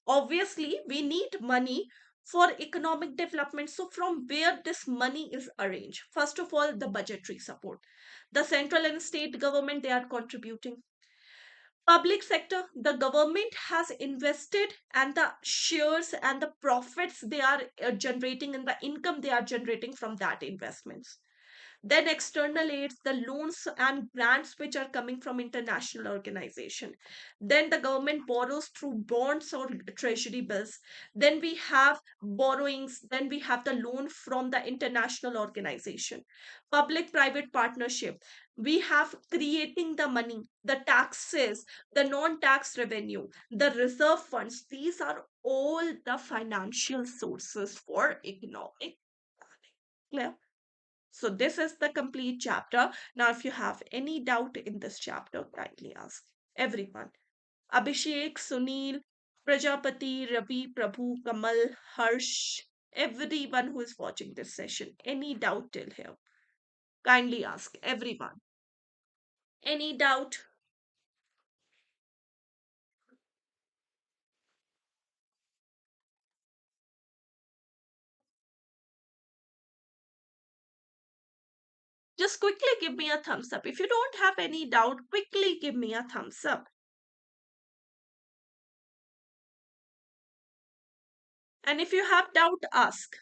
Obviously, we need money for economic development. So, from where this money is arranged? First of all, the budgetary support. The central and state government, they are contributing. Public sector, the government has invested, and the shares and the profits they are generating, and the income they are generating from that investments. Then external aids, the loans and grants which are coming from international organization. Then the government borrows through bonds or treasury bills. Then we have borrowings. Then we have the loan from the international organization. Public private partnership. We have creating the money, the taxes, the non-tax revenue, the reserve funds. These are all the financial sources for economic planning. Clear? So this is the complete chapter. Now, if you have any doubt in this chapter, kindly ask everyone. Abhishek, Sunil, Prajapati, Ravi, Prabhu, Kamal, Harsh, everyone who is watching this session. Any doubt till here? Kindly ask everyone. Any doubt? Just quickly give me a thumbs up. If you don't have any doubt, quickly give me a thumbs up. And if you have doubt, ask.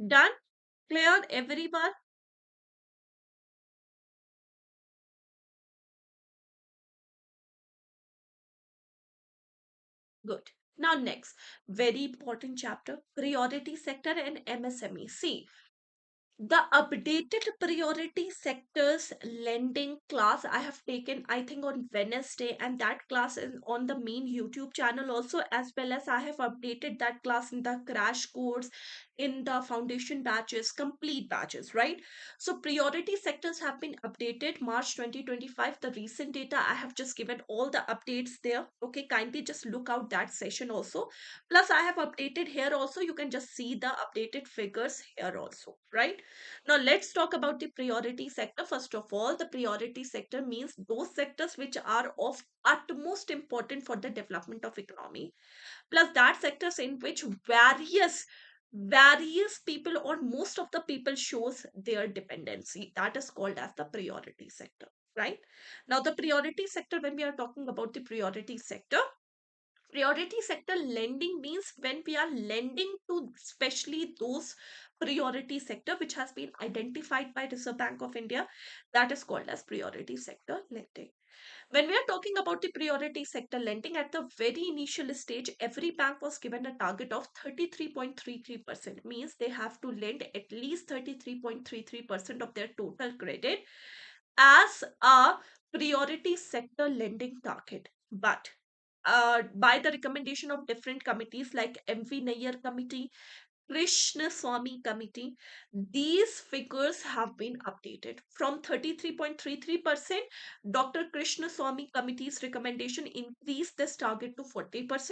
Done? Clear, everyone? Good. Now, next, very important chapter, priority sector and MSME. See, the updated priority sectors lending class I have taken, I think, on Wednesday, and that class is on the main YouTube channel also, as well as I have updated that class in the crash course, in the foundation batches, complete batches, right? So, priority sectors have been updated March 2025. The recent data I have just given all the updates there. Okay, kindly just look out that session also. Plus, I have updated here also. You can just see the updated figures here also, right? Now, let's talk about the priority sector. First of all, the priority sector means those sectors which are of utmost important for the development of economy. Plus, that sectors in which various people or most of the people shows their dependency. That is called as the priority sector. right? Now, the priority sector, when we are talking about the priority sector lending means when we are lending to especially those priority sector which has been identified by Reserve Bank of India, that is called as priority sector lending. When we are talking about the priority sector lending, at the very initial stage, every bank was given a target of 33.33%. Means they have to lend at least 33.33% of their total credit as a priority sector lending target. But by the recommendation of different committees like MV Nair committee, Krishna Swamy committee, these figures have been updated from 33.33%. Dr. Krishna Swamy committee's recommendation increased this target to 40%.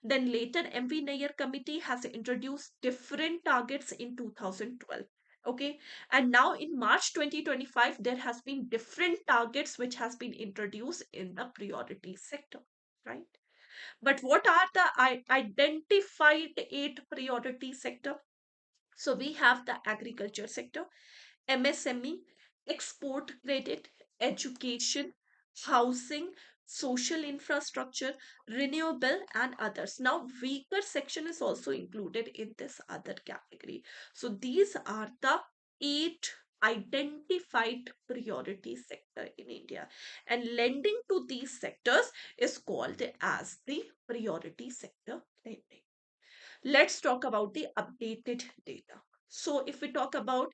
Then later, MV Nair committee has introduced different targets in 2012. Okay, and now in March 2025, there has been different targets which has been introduced in the priority sector, right? But what are the identified eight priority sector? So we have the agriculture sector, MSME, export credit, education, housing, social infrastructure, renewable, and others. Now, weaker section is also included in this other category. So these are the eight identified priority sector in India, and lending to these sectors is called as the priority sector lending. Let's talk about the updated data. So if we talk about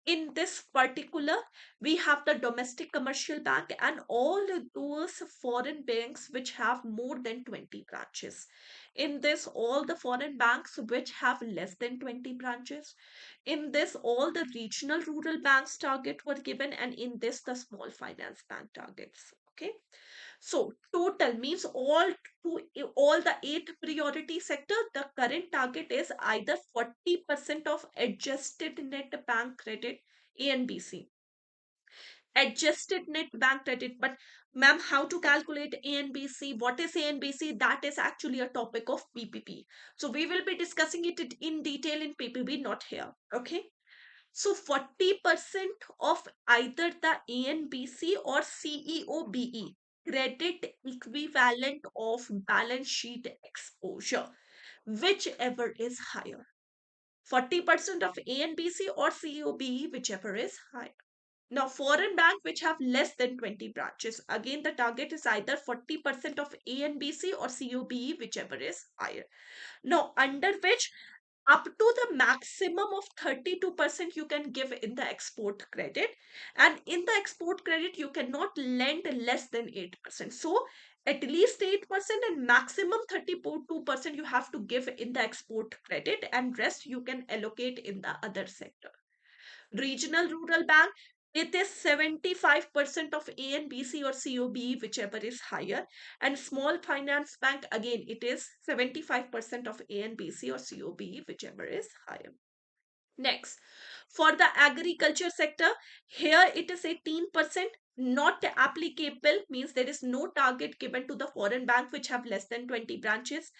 in this particular, we have the domestic commercial bank and all those foreign banks which have more than 20 branches. In this, all the foreign banks which have less than 20 branches. In this, all the regional rural banks target were given, and in this, the small finance bank targets. Okay. So total means all the eight priority sector, the current target is either 40% of adjusted net bank credit, A and BC. Adjusted net bank credit. But ma'am, how to calculate A and BC? What is A and BC? That is actually a topic of PPP. So we will be discussing it in detail in PPP, not here. Okay. So 40% of either the ANBC or CEOBE, credit equivalent of balance sheet exposure, whichever is higher. 40% of ANBC or CEOBE, whichever is higher. Now, foreign bank which have less than 20 branches, again the target is either 40% of ANBC or COBE, whichever is higher. Now, under which up to the maximum of 32% you can give in the export credit, and in the export credit you cannot lend less than 8%. So at least 8% and maximum 32% you have to give in the export credit, and rest you can allocate in the other sector. Regional rural bank, it is 75% of A and BC or COB, whichever is higher. And small finance bank, again, it is 75% of A and BC or COB, whichever is higher. Next, for the agriculture sector, here it is 18%. Not applicable means there is no target given to the foreign bank which have less than 20 branches.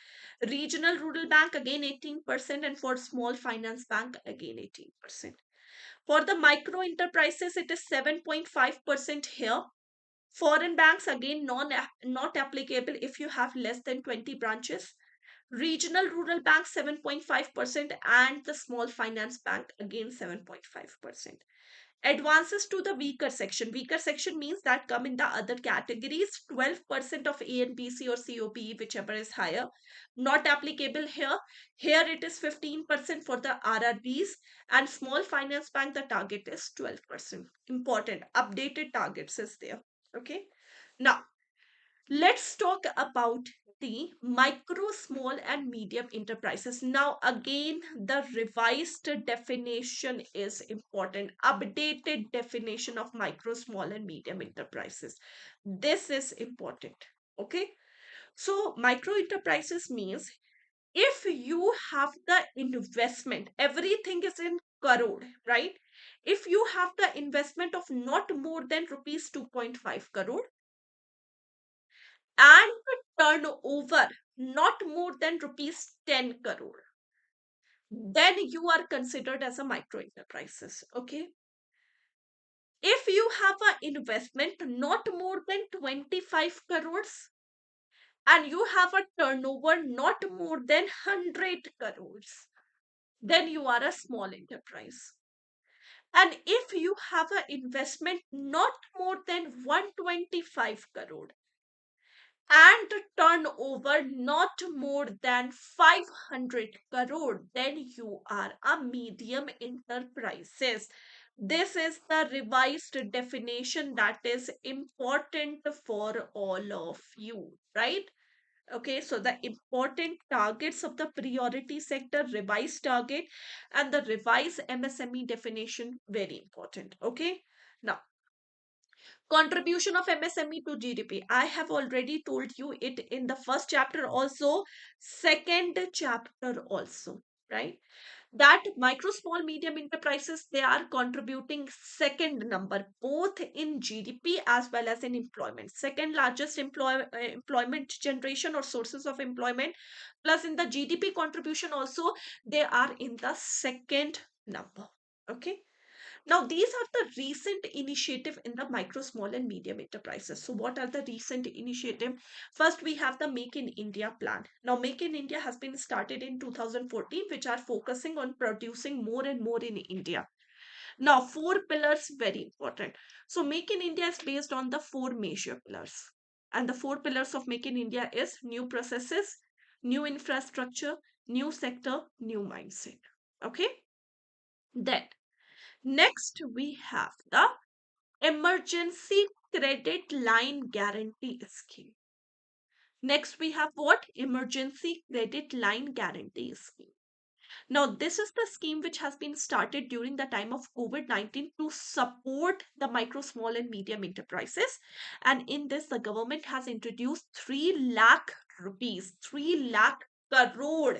Regional rural bank, again 18%, and for small finance bank, again 18%. For the micro enterprises, it is 7.5% here. Foreign banks, again, not applicable if you have less than 20 branches. Regional rural bank 7.5%, and the small finance bank again 7.5%. Advances to the weaker section. Weaker section means that come in the other categories. 12% of A and BC or COPE, whichever is higher. Not applicable here. Here it is 15% for the RRBs, and small finance bank, the target is 12%. Important. Updated targets is there. Okay. Now, let's talk about the micro, small, and medium enterprises. Now, again, the revised definition is important. Updated definition of micro, small, and medium enterprises. This is important. Okay. So, micro enterprises means if you have the investment, everything is in crore, right? If you have the investment of not more than rupees 2.5 crore, and the turnover not more than rupees 10 crore, then you are considered as a micro enterprises. Okay. If you have an investment not more than 25 crores and you have a turnover not more than 100 crores, then you are a small enterprise. And if you have an investment not more than 125 crore and turnover not more than 500 crore, then you are a medium enterprises. This is the revised definition that is important for all of you, right? Okay, so the important targets of the priority sector, revised target, and the revised MSME definition, very important. Okay, now contribution of MSME to GDP. I have already told you it in the first chapter also, second chapter also, right? That micro, small, medium enterprises, they are contributing second number both in GDP as well as in employment. Second largest employment generation or sources of employment. Plus in the GDP contribution also, they are in the second number. Okay. Now, these are the recent initiative in the micro, small, and medium enterprises. So, what are the recent initiative? First, we have the Make in India plan. Now, Make in India has been started in 2014, which are focusing on producing more and more in India. Now, four pillars very important. So, Make in India is based on the four major pillars, and the four pillars of Make in India is new processes, new infrastructure, new sector, new mindset. Okay. Then next, we have the Emergency Credit Line Guarantee Scheme. Next, we have what? Emergency Credit Line Guarantee Scheme. Now, this is the scheme which has been started during the time of COVID-19 to support the micro, small, and medium enterprises. And in this, the government has introduced 3 lakh rupees, 3 lakh crore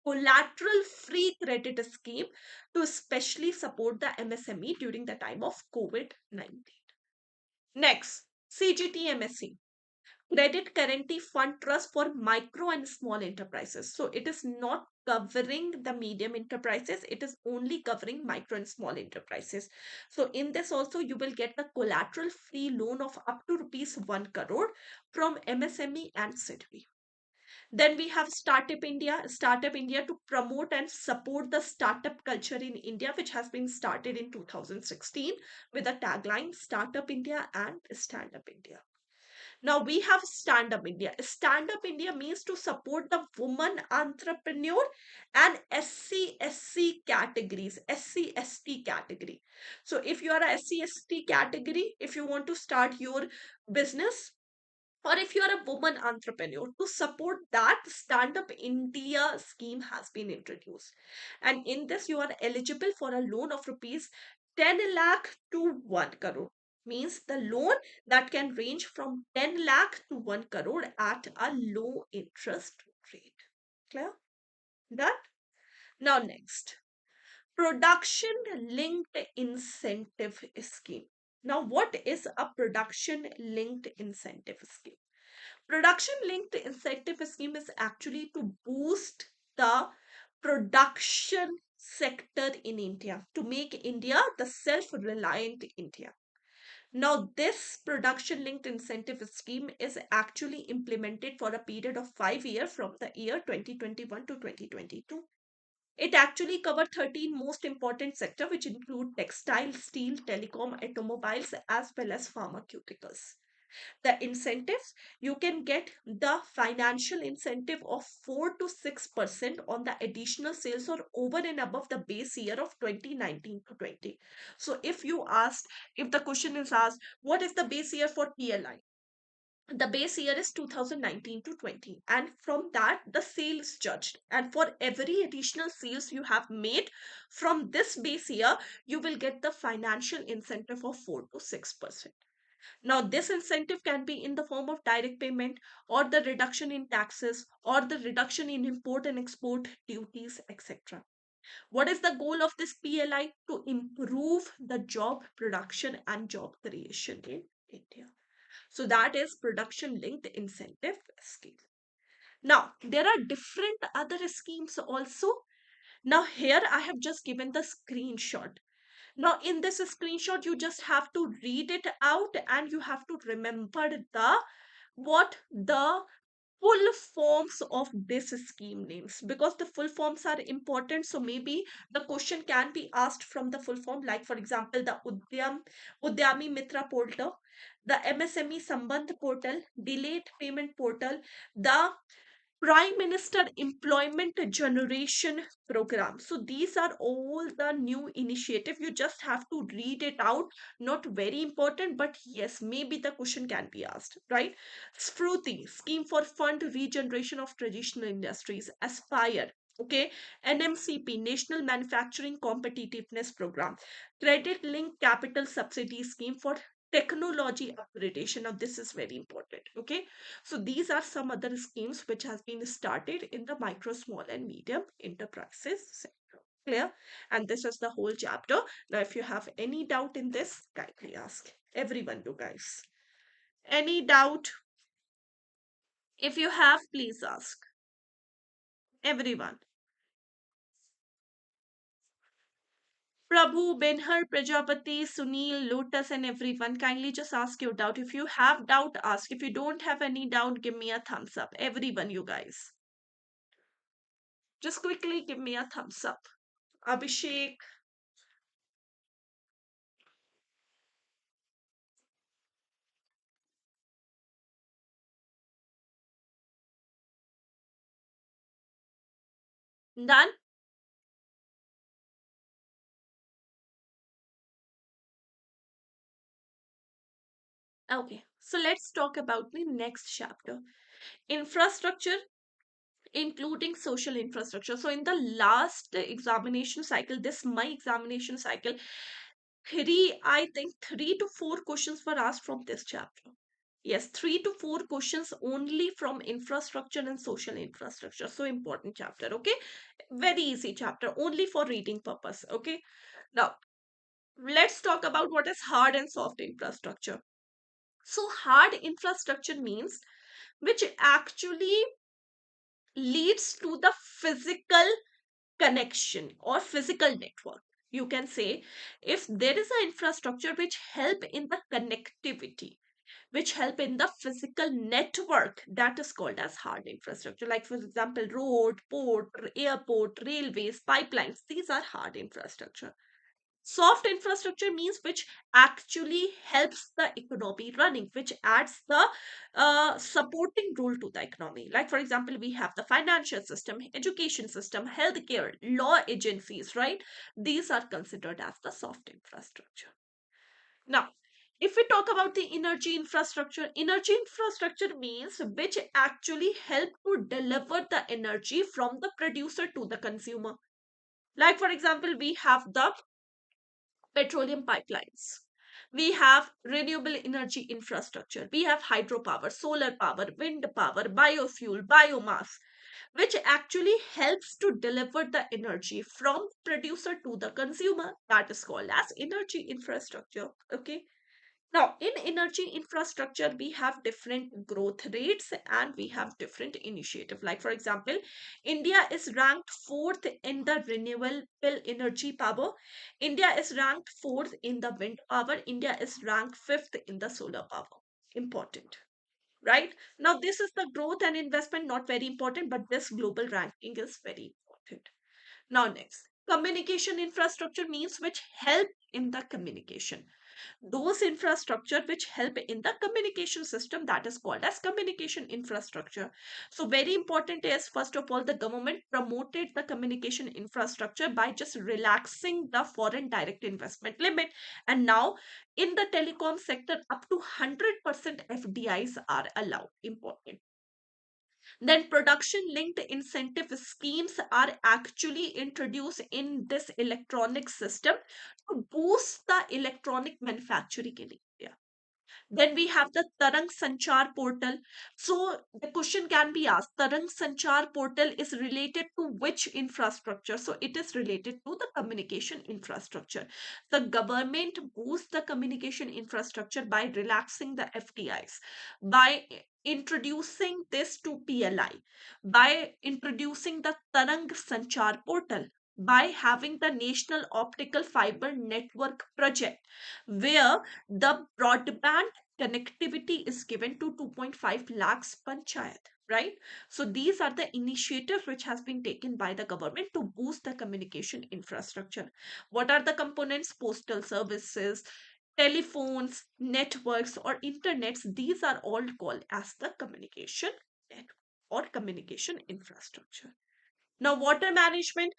collateral free credit scheme to especially support the MSME during the time of COVID-19. Next, CGTMSE, Credit Guarantee Fund Trust for Micro and Small Enterprises. So it is not covering the medium enterprises, it is only covering micro and small enterprises. So in this also, you will get the collateral free loan of up to rupees 1 crore from MSME and SIDBI. Then we have Startup India to promote and support the startup culture in India, which has been started in 2016 with the tagline Startup India and Stand Up India. Now we have Stand Up India. Stand Up India means to support the woman entrepreneur and SC/SC categories, SC/ST category. So if you are a SC/ST category, if you want to start your business, or if you are a woman entrepreneur, to support that, Stand Up India scheme has been introduced. And in this, you are eligible for a loan of rupees 10 lakh to 1 crore. Means the loan that can range from 10 lakh to 1 crore at a low interest rate. Clear? Done? Now, next, production linked incentive scheme. Now, what is a production linked incentive scheme? Production linked incentive scheme is actually to boost the production sector in India, to make India the self-reliant India. Now, this production linked incentive scheme is actually implemented for a period of 5 years from the year 2021 to 2022. It actually covers 13 most important sectors, which include textile, steel, telecom, automobiles, as well as pharmaceuticals. The incentives, you can get the financial incentive of 4 to 6% on the additional sales or over and above the base year of 2019 to 20. So if the question is asked, what is the base year for PLI? The base year is 2019 to 20, and from that the sales judged, and for every additional sales you have made from this base year, you will get the financial incentive of 4 to 6%. Now, this incentive can be in the form of direct payment, or the reduction in taxes, or the reduction in import and export duties, etc. What is the goal of this PLI? To improve the job production and job creation in India. So that is production linked incentive scheme. Now, there are different other schemes also. Now, here I have just given the screenshot. Now, in this screenshot, you just have to read it out and you have to remember the what the full forms of this scheme names, because the full forms are important. So maybe the question can be asked from the full form, like for example the Udyami Mitra portal, the MSME Sambandh portal, delayed payment portal, the Prime Minister Employment Generation Program. So these are all the new initiative. You just have to read it out. Not very important, but yes, maybe the question can be asked, right? Spruti, Scheme for Fund Regeneration of Traditional Industries. Aspire, okay. NMCP, National Manufacturing Competitiveness Program. Credit Linked Capital Subsidy Scheme for technology upgradation. Now this is very important, okay. So these are some other schemes which has been started in the micro, small and medium enterprises sector. Clear? And this is the whole chapter. Now, if you have any doubt in this, kindly ask. Everyone, you guys. Any doubt? If you have, please ask. Everyone. Prabhu, Benhar, Prajapati, Sunil, Lotus, and everyone, kindly just ask your doubt. If you have doubt, ask. If you don't have any doubt, give me a thumbs up. Everyone, you guys. Just quickly give me a thumbs up. Abhishek, done? Okay, so let's talk about the next chapter, infrastructure, including social infrastructure. So, in the last examination cycle, this my examination cycle, I think 3 to 4 questions were asked from this chapter. Yes, 3 to 4 questions only from infrastructure and social infrastructure. So, important chapter, okay? Very easy chapter, only for reading purpose, okay? Now, let's talk about what is hard and soft infrastructure. So, hard infrastructure means which actually leads to the physical connection or physical network. You can say if there is an infrastructure which help in the connectivity, which help in the physical network, that is called as hard infrastructure. Like for example, road, port, airport, railways, pipelines, these are hard infrastructure. Soft infrastructure means which actually helps the economy running, which adds the supporting role to the economy. Like for example, we have the financial system, education system, healthcare, law agencies, right? These are considered as the soft infrastructure. Now, if we talk about the energy infrastructure means which actually help to deliver the energy from the producer to the consumer. Like for example, we have the petroleum pipelines. We have renewable energy infrastructure. We have hydropower, solar power, wind power, biofuel, biomass, which actually helps to deliver the energy from producer to the consumer. That is called as energy infrastructure. Okay. Now, in energy infrastructure, we have different growth rates and we have different initiative. Like, for example, India is ranked fourth in the renewable energy power. India is ranked fourth in the wind power. India is ranked fifth in the solar power. Important, right? Now, this is the growth and investment, not very important, but this global ranking is very important. Now, next, communication infrastructure means which help in the communication, those infrastructure which help in the communication system, that is called as communication infrastructure. So very important is first of all the government promoted the communication infrastructure by just relaxing the foreign direct investment limit, and now in the telecom sector up to 100% FDIs are allowed. Important. Then production linked incentive schemes are actually introduced in this electronic system to boost the electronic manufacturing in India. Then we have the Tarang Sanchar portal. So the question can be asked, Tarang Sanchar portal is related to which infrastructure? So it is related to the communication infrastructure. The government boosts the communication infrastructure by relaxing the FTIs, by introducing this to PLI, by introducing the Tarang Sanchar portal. by having the National Optical Fiber Network project, where the broadband connectivity is given to 2.5 lakhs panchayat, right? So these are the initiatives which has been taken by the government to boost the communication infrastructure. What are the components? Postal services, telephones, networks, or internets. These are all called as the communication network or communication infrastructure. Now, water management,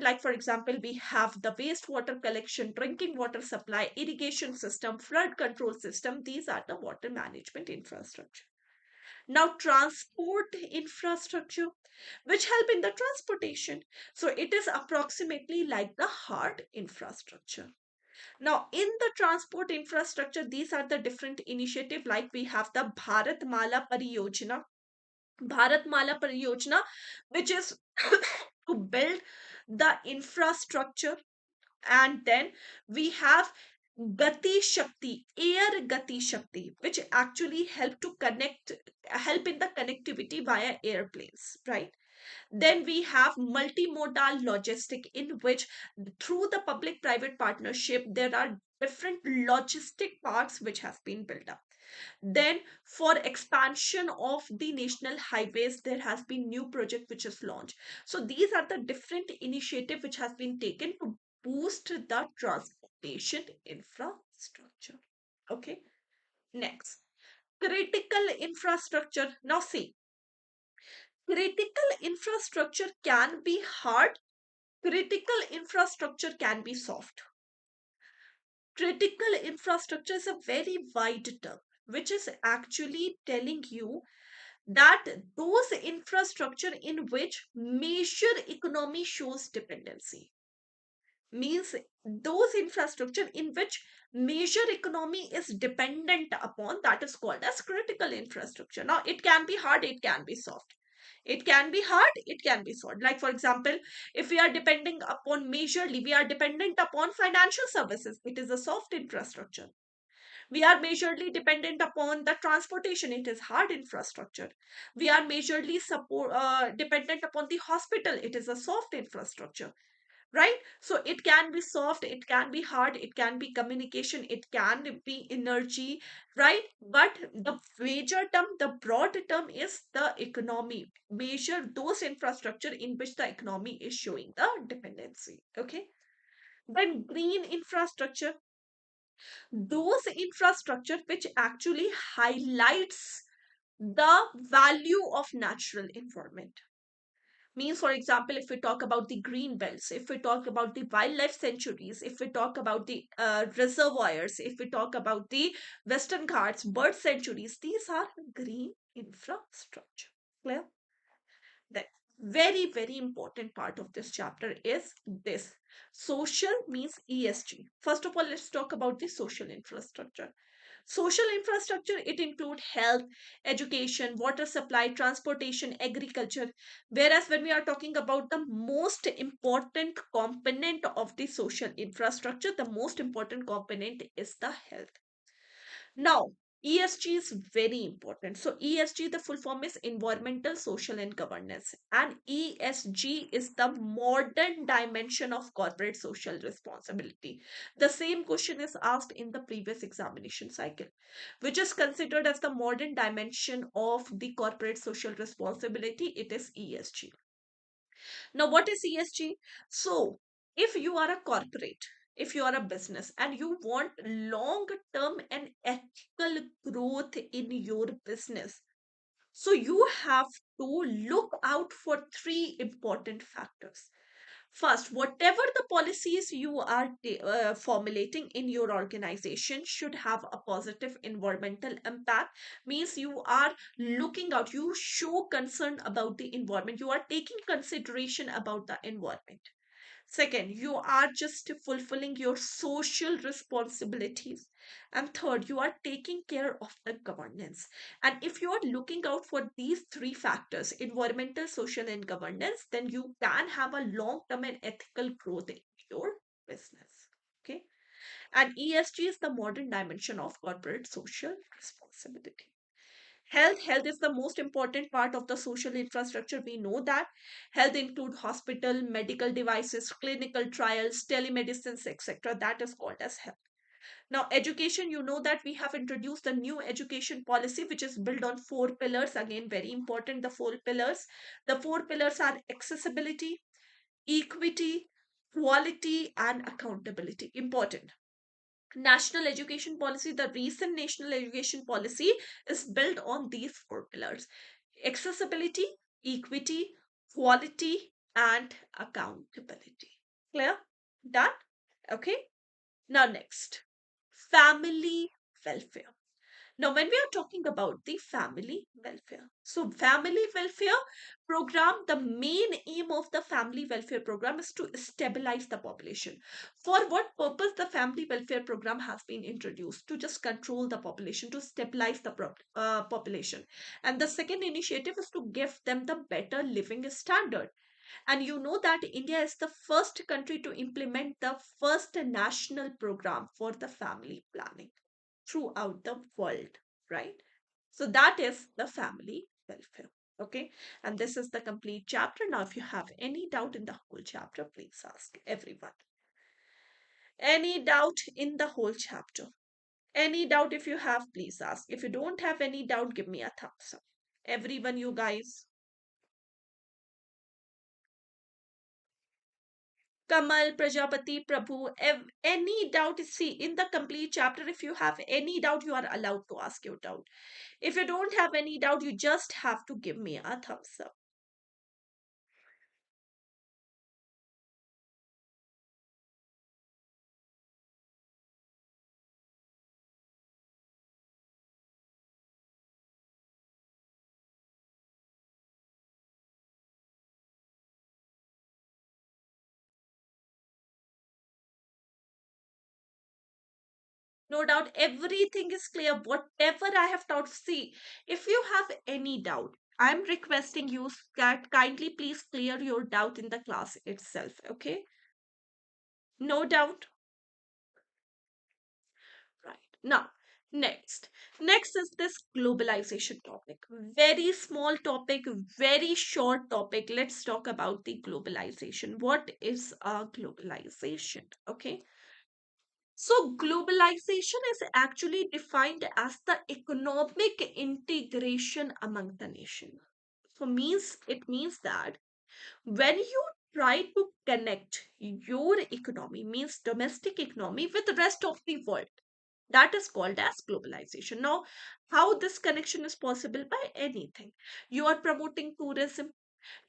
like for example, we have the wastewater collection, drinking water supply, irrigation system, flood control system. These are the water management infrastructure. Now, transport infrastructure, which help in the transportation. So it is approximately like the hard infrastructure. Now, in the transport infrastructure, these are the different initiative, like we have the Bharat Mala Pariyojana, which is to build the infrastructure. And then we have Gati Shakti, Air Gati Shakti, which actually help in the connectivity via airplanes, right? Then we have multimodal logistic, in which through the public private partnership there are different logistic parks which have been built up. Then for expansion of the national highways, there has been new project which is launched. So these are the different initiative which has been taken to boost the transportation infrastructure. Okay, next, critical infrastructure. Now see, critical infrastructure can be hard, critical infrastructure can be soft. Critical infrastructure is a very wide term, which is actually telling you that those infrastructure in which major economy shows dependency, means those infrastructure in which major economy is dependent upon, that is called as critical infrastructure. Now it can be hard, it can be soft, it can be hard, it can be soft. Like for example, if we are depending upon, majorly we are dependent upon financial services, it is a soft infrastructure. We are majorly dependent upon the transportation, it is hard infrastructure. We are majorly dependent upon the hospital, it is a soft infrastructure, right? So it can be soft, it can be hard, it can be communication, it can be energy, right? But the major term, the broad term is the economy, measure those infrastructure in which the economy is showing the dependency. Okay, then green infrastructure, those infrastructure which actually highlights the value of natural environment. Means for example, if we talk about the green belts, if we talk about the wildlife sanctuaries, if we talk about the reservoirs, if we talk about the western ghats bird sanctuaries, these are green infrastructure. Clear? The very important part of this chapter is this. Social means ESG. First of all, let's talk about the social infrastructure. Social infrastructure, it include health, education, water supply, transportation, agriculture. Whereas when we are talking about the most important component of the social infrastructure, the most important component is the health. Now, ESG is very important. So, ESG, the full form is environmental, social, and governance. And ESG is the modern dimension of corporate social responsibility. The same question is asked in the previous examination cycle, which is considered as the modern dimension of the corporate social responsibility. It is ESG. Now, what is ESG? So, if you are a corporate, if you are a business and you want long term and ethical growth in your business, so you have to look out for three important factors. First, whatever the policies you are formulating in your organization should have a positive environmental impact. Means you are looking out, you show concern about the environment, you are taking consideration about the environment. Second, you are just fulfilling your social responsibilities. And third, you are taking care of the governance. And if you are looking out for these three factors, environmental, social, and governance, then you can have a long term and ethical growth in your business. Okay. And ESG is the modern dimension of corporate social responsibility. Health is the most important part of the social infrastructure. We know that health include hospital, medical devices, clinical trials, telemedicines, etc. That is called as health. Now, education, you know that we have introduced a new education policy which is built on four pillars. Again, very important, the four pillars. The four pillars are accessibility, equity, quality, and accountability. Important. National education policy, the recent national education policy is built on these four pillars: accessibility, equity, quality, and accountability. Clear? Done? Okay. Now, next, family welfare. Now, when we are talking about the family welfare, so family welfare program, the main aim of the family welfare program is to stabilize the population. For what purpose the family welfare program has been introduced? To just control the population, to stabilize the population. And the second initiative is to give them the better living standard. And you know that India is the first country to implement the first national program for the family planning throughout the world, right? So that is the family welfare. Okay. And this is the complete chapter. Now, if you have any doubt in the whole chapter, please ask everyone. Any doubt in the whole chapter? Any doubt if you have, please ask. If you don't have any doubt, give me a thumbs up. Everyone, you guys. Kamal, Prajapati, Prabhu, any doubt, see in the complete chapter, if you have any doubt, you are allowed to ask your doubt. If you don't have any doubt, you just have to give me a thumbs up. No doubt, everything is clear. Whatever I have taught, see, if you have any doubt, I'm requesting you that kindly please clear your doubt in the class itself. Okay? No doubt. Right. Now, next. Next is this globalization topic. Very small topic, very short topic. Let's talk about the globalization. What is a globalization? Okay. So, globalization is actually defined as the economic integration among the nation. So, it means that when you try to connect your economy, means domestic economy, with the rest of the world, that is called as globalization. Now, how this connection is possible? By anything. You are promoting tourism,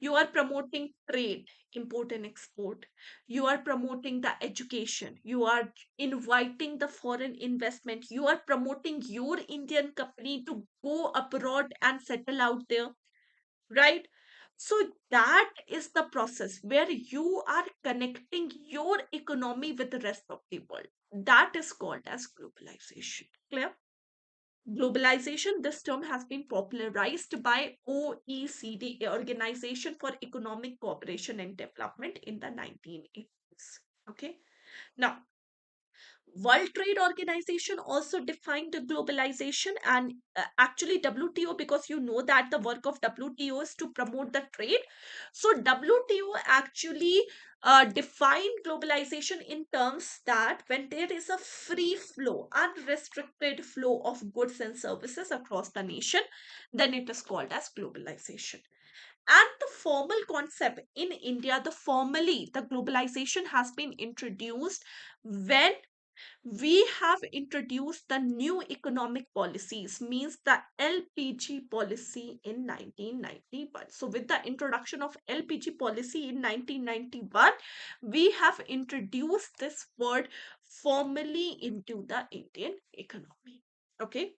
you are promoting trade, import and export. You are promoting the education. You are inviting the foreign investment. You are promoting your Indian company to go abroad and settle out there, right? So that is the process where you are connecting your economy with the rest of the world. That is called as globalization. Clear? Globalization, this term has been popularized by OECD, Organization for Economic Cooperation and Development, in the 1980s. Okay. Now, World Trade Organization also defined the globalization, and actually WTO, because you know that the work of WTO is to promote the trade. So WTO actually defined globalization in terms that when there is a free flow, unrestricted flow of goods and services across the nation, then it is called as globalization. And the formal concept in India, the globalization has been introduced when we have introduced the new economic policies, means the LPG policy in 1991. So with the introduction of LPG policy in 1991, we have introduced this word formally into the Indian economy. Okay.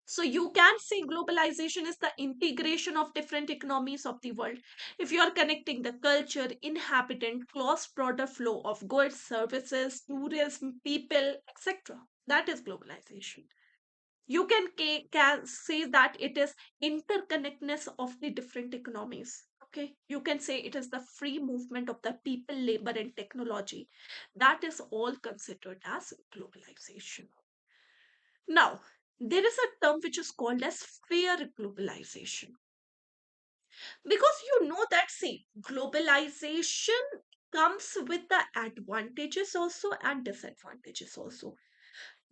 So you can say globalization is the integration of different economies of the world. If you are connecting the culture, inhabitant, cross-border flow of goods, services, tourism, people, etc., that is globalization. You can say that it is interconnectedness of the different economies. Okay, you can say it is the free movement of the people, labor, and technology. That is all considered as globalization. Now, There is a term which is called as fair globalization. Because you know that, see, globalization comes with the advantages also and disadvantages also.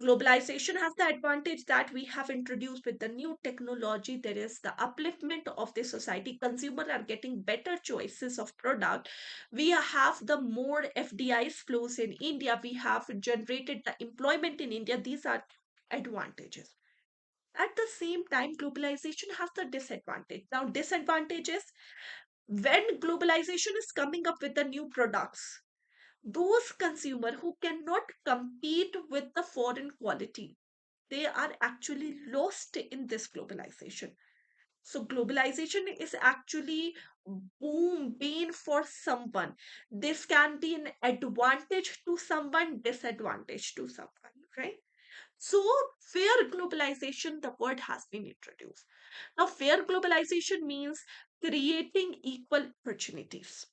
Globalization has the advantage that we have introduced with the new technology. There is the upliftment of the society. Consumers are getting better choices of product. We have the more FDIs flows in India. We have generated the employment in India. These are advantages. At the same time, globalization has the disadvantage. Now, disadvantages, when globalization is coming up with the new products, those consumer who cannot compete with the foreign quality, they are actually lost in this globalization. So globalization is actually boom bane for someone. This can be an advantage to someone, disadvantage to someone, right? So fair globalization, the word has been introduced. Now fair globalization means creating equal opportunities,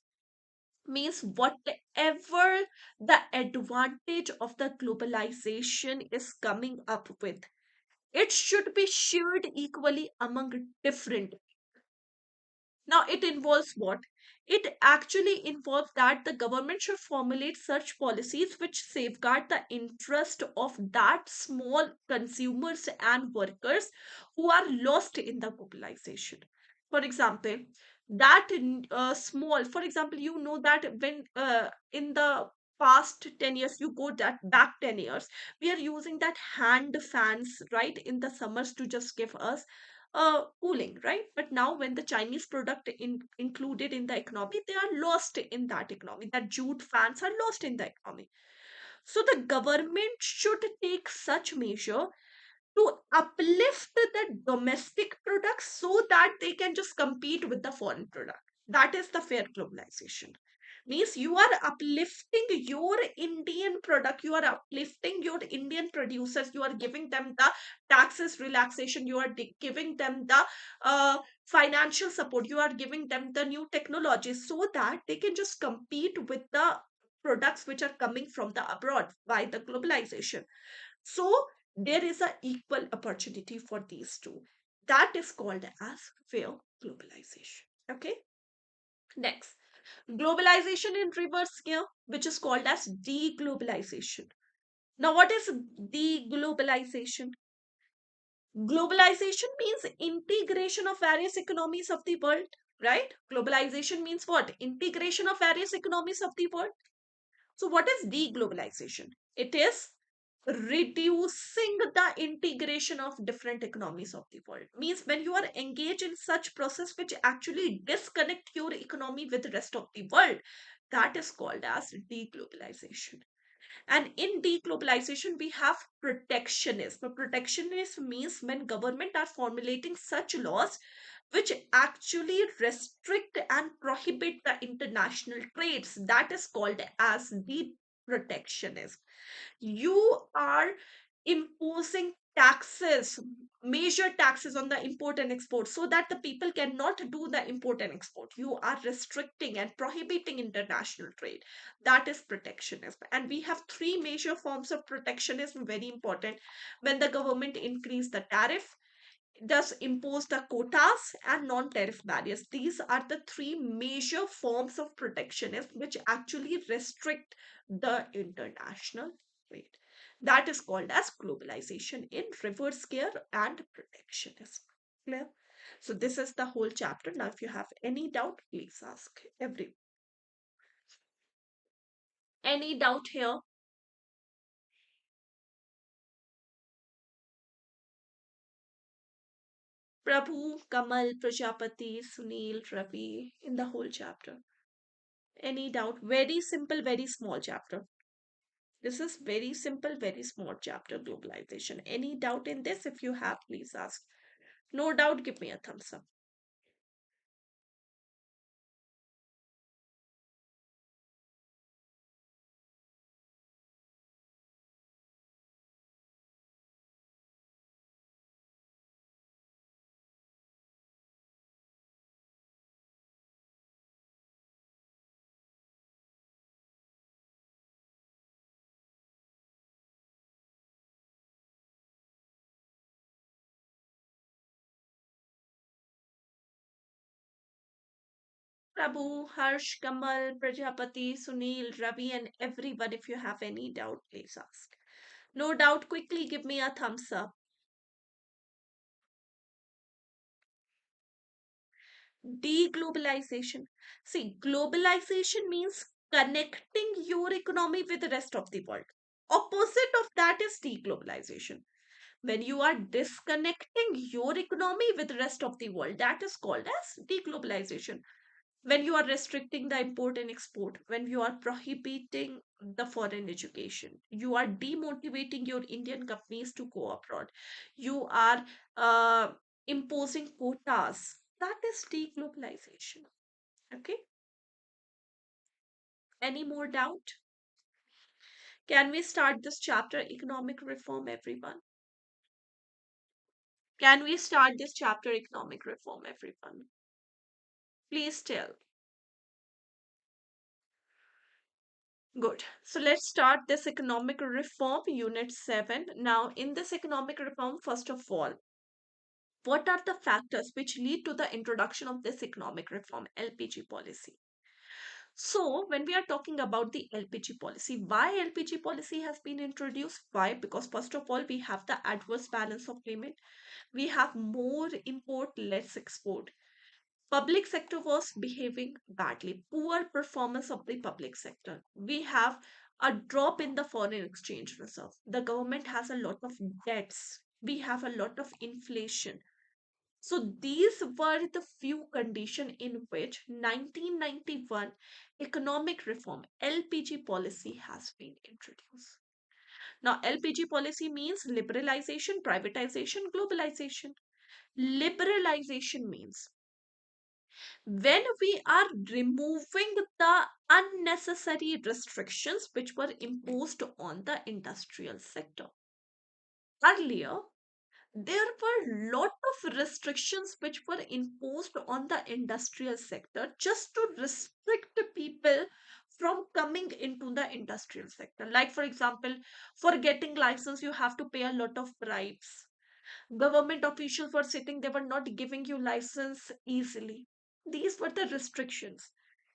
means whatever the advantage of the globalization is coming up with, it should be shared equally among different. Now, it involves what? It actually involves that the government should formulate such policies which safeguard the interest of that small consumers and workers who are lost in the globalization. For example, that small, for example, you know that when in the past 10 years, you go that back 10 years, we are using that hand fans, right, in the summers to just give us cooling, right? But now, when the Chinese product included in the economy, they are lost in that economy. That jute fans are lost in the economy. So the government should take such measure to uplift the domestic products so that they can just compete with the foreign product. That is the fair globalization. Means you are uplifting your Indian product, you are uplifting your Indian producers, you are giving them the taxes relaxation, you are giving them the financial support, you are giving them the new technologies so that they can just compete with the products which are coming from the abroad by the globalization. So there is a equal opportunity for these two. That is called as fair globalization. Okay. Next, globalization in reverse gear, which is called as deglobalization. Now, what is deglobalization? Globalization means integration of various economies of the world, right? Globalization means what? Integration of various economies of the world. So, what is deglobalization? It is reducing the integration of different economies of the world. Means when you are engaged in such process which actually disconnect your economy with the rest of the world, that is called as deglobalization. And in deglobalization, we have protectionism. Protectionism means when government are formulating such laws which actually restrict and prohibit the international trades. That is called as the protectionism. You are imposing taxes, major taxes on the import and export so that the people cannot do the import and export. You are restricting and prohibiting international trade. That is protectionism. And we have three major forms of protectionism, very important. When the government increase the tariff, thus impose the quotas and non-tariff barriers. These are the three major forms of protectionism which actually restrict the international trade. That is called as globalization in reverse gear and protectionism. Clear? So this is the whole chapter. Now, if you have any doubt, please ask. Any doubt here? Prabhu, Kamal, Prajapati, Sunil, Ravi, in the whole chapter. Any doubt? Very simple, very small chapter. This is very simple, very small chapter, globalization. Any doubt in this? If you have, please ask. No doubt, give me a thumbs up. Prabhu, Harsh, Kamal, Prajapati, Sunil, Ravi, and everyone. If you have any doubt, please ask. No doubt, quickly give me a thumbs up. Deglobalization. See, globalization means connecting your economy with the rest of the world. Opposite of that is deglobalization. When you are disconnecting your economy with the rest of the world, that is called as deglobalization. When you are restricting the import and export, when you are prohibiting the foreign education, you are demotivating your Indian companies to go abroad, you are uh, imposing quotas. That is deglobalization. Okay, any more doubt? Can we start this chapter, economic reform, everyone? Can we start this chapter, economic reform, everyone? Please tell. Good. So let's start this economic reform, unit 7. Now, in this economic reform, first of all, what are the factors which lead to the introduction of this economic reform, LPG policy? So, when we are talking about the LPG policy, why LPG policy has been introduced? Why? Because, first of all, we have the adverse balance of payment. We have more import, less export. Public sector was behaving badly, poor performance of the public sector. We have a drop in the foreign exchange reserve. The government has a lot of debts. We have a lot of inflation. So these were the few conditions in which 1991 economic reform LPG policy has been introduced. Now LPG policy means liberalization, privatization, globalization. Liberalization means when we are removing the unnecessary restrictions which were imposed on the industrial sector. Earlier, there were lot of restrictions which were imposed on the industrial sector just to restrict the people from coming into the industrial sector. Like for example, for getting license, you have to pay a lot of bribes. Government officials were sitting, they were not giving you license easily. These were the restrictions.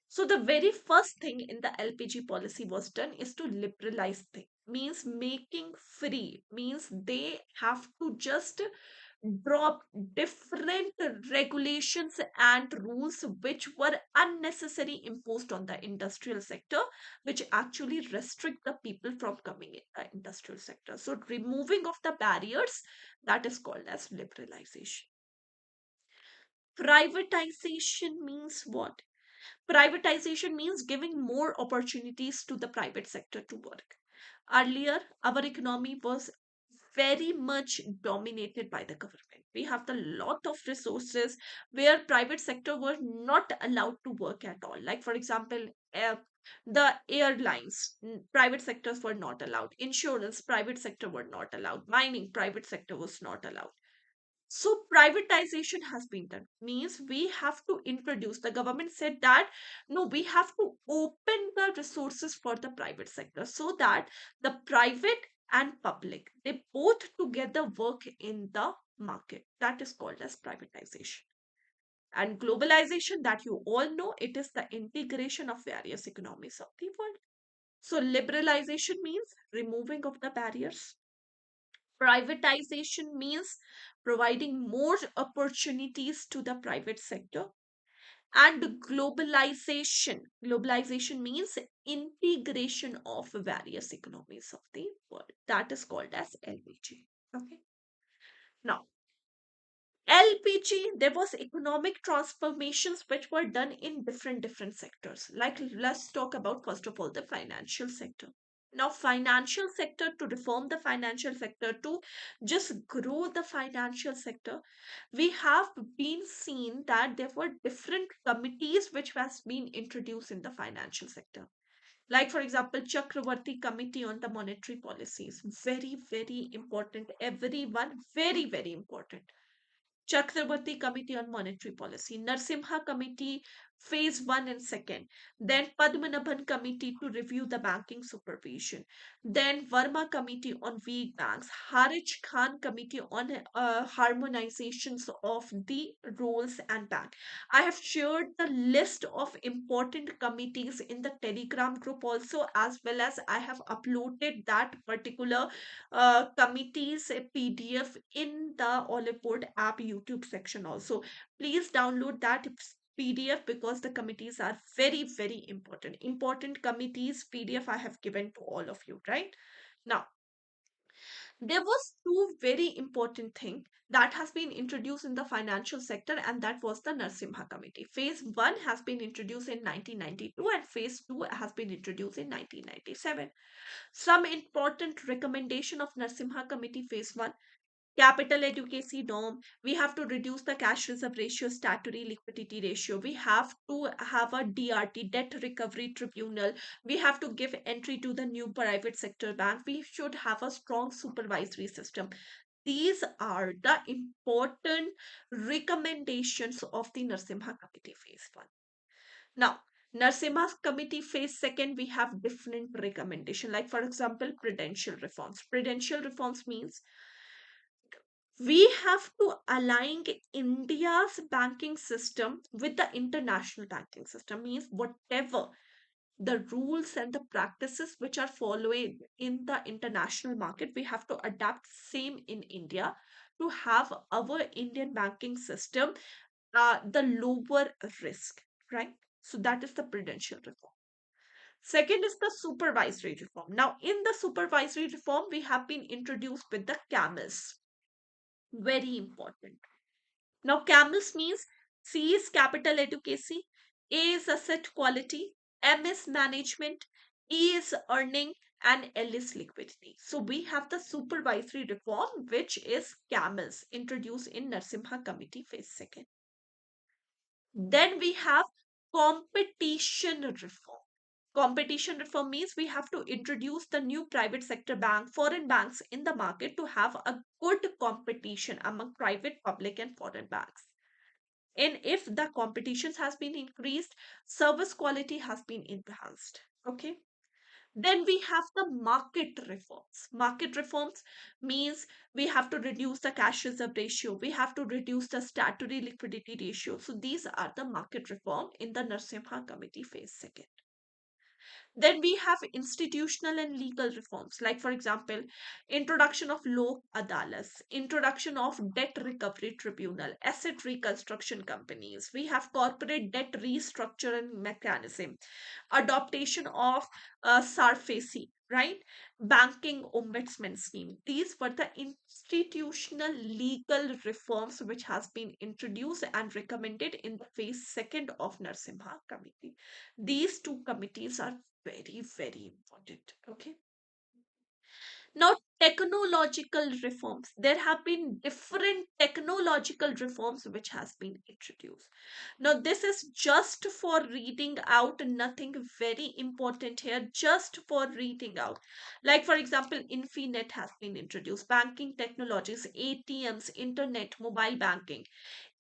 So the very first thing in the LPG policy was done is to liberalize things. Means making free. Means they have to just drop different regulations and rules which were unnecessary imposed on the industrial sector, which actually restrict the people from coming in the industrial sector. So removing of the barriers, that is called as liberalization. Privatization means what? Privatization means giving more opportunities to the private sector to work. Earlier, our economy was very much dominated by the government. We have a lot of resources where private sector were not allowed to work at all. Like for example, the airlines, private sectors were not allowed. Insurance, private sector were not allowed. Mining, private sector was not allowed. So privatization has been done. Means we have to introduce, the government said that no, we have to open the resources for the private sector so that the private and public, they both together work in the market. That is called as privatization. And globalization, that you all know, it is the integration of various economies of the world. So liberalization means removing of the barriers. Privatization means providing more opportunities to the private sector. And globalization means integration of various economies of the world. That is called as LPG. Okay. Now, LPG, there was economic transformations which were done in different sectors. Like let's talk about first of all the financial sector. Now financial sector, to reform the financial sector, to just grow the financial sector, we have been seen that there were different committees which has been introduced in the financial sector. Like for example, Chakravarti Committee on the Monetary Policies, very important, everyone, very important. Chakrabarti Committee on Monetary Policy, Narsimha Committee phase 1 and 2nd. Then Padmanabhan Committee to review the banking supervision. Then Verma Committee on weak banks. Harij Khan Committee on harmonizations of the rules and bank. I have shared the list of important committees in the Telegram group also, as well as I have uploaded that particular committees PDF in the Oliveboard app YouTube section also. Please download that PDF because the committees are very, very important. Important committees PDF I have given to all of you, right? Now, there was two very important thing that has been introduced in the financial sector, and that was the Narsimha Committee. Phase 1 has been introduced in 1992 and phase 2 has been introduced in 1997. Some important recommendation of Narsimha Committee phase 1: capital adequacy norm. We have to reduce the cash reserve ratio, statutory liquidity ratio. We have to have a DRT, debt recovery tribunal. We have to give entry to the new private sector bank. We should have a strong supervisory system. These are the important recommendations of the Narsimha Committee phase 1. Now, Narsimha Committee phase 2nd, we have different recommendation. Like for example, prudential reforms. Prudential reforms means we have to align India's banking system with the international banking system. Means whatever the rules and the practices which are following in the international market, we have to adapt same in India to have our Indian banking system the lower risk, right? So that is the prudential reform. Second is the supervisory reform. Now, in the supervisory reform, we have been introduced with the CAMES. Very important. Now, CAMES means C is capital adequacy, A is asset quality, M is management, E is earning, and L is liquidity. So we have the supervisory reform, which is CAMES, introduced in Narsimha Committee phase 2nd. Then we have competition reform. Competition reform means we have to introduce the new private sector bank, foreign banks in the market to have a good competition among private, public, and foreign banks. And if the competitions has been increased, service quality has been enhanced. Okay. Then we have the market reforms. Market reforms means we have to reduce the cash reserve ratio. We have to reduce the statutory liquidity ratio. So these are the market reform in the Narsimha Committee phase 2nd. Then we have institutional and legal reforms, like, for example, introduction of Lok Adalas, introduction of debt recovery tribunal, asset reconstruction companies. We have corporate debt restructuring mechanism, adoption of SARFACI, right? Banking ombudsman scheme. These were the institutional legal reforms which has been introduced and recommended in the phase 2nd of Narsimha Committee. These two committees are very, very important. Okay. Now, technological reforms. There have been different technological reforms which has been introduced. Now, this is just for reading out, nothing very important here, just for reading out. Like, for example, Infinet has been introduced, banking technologies, ATMs, internet, mobile banking.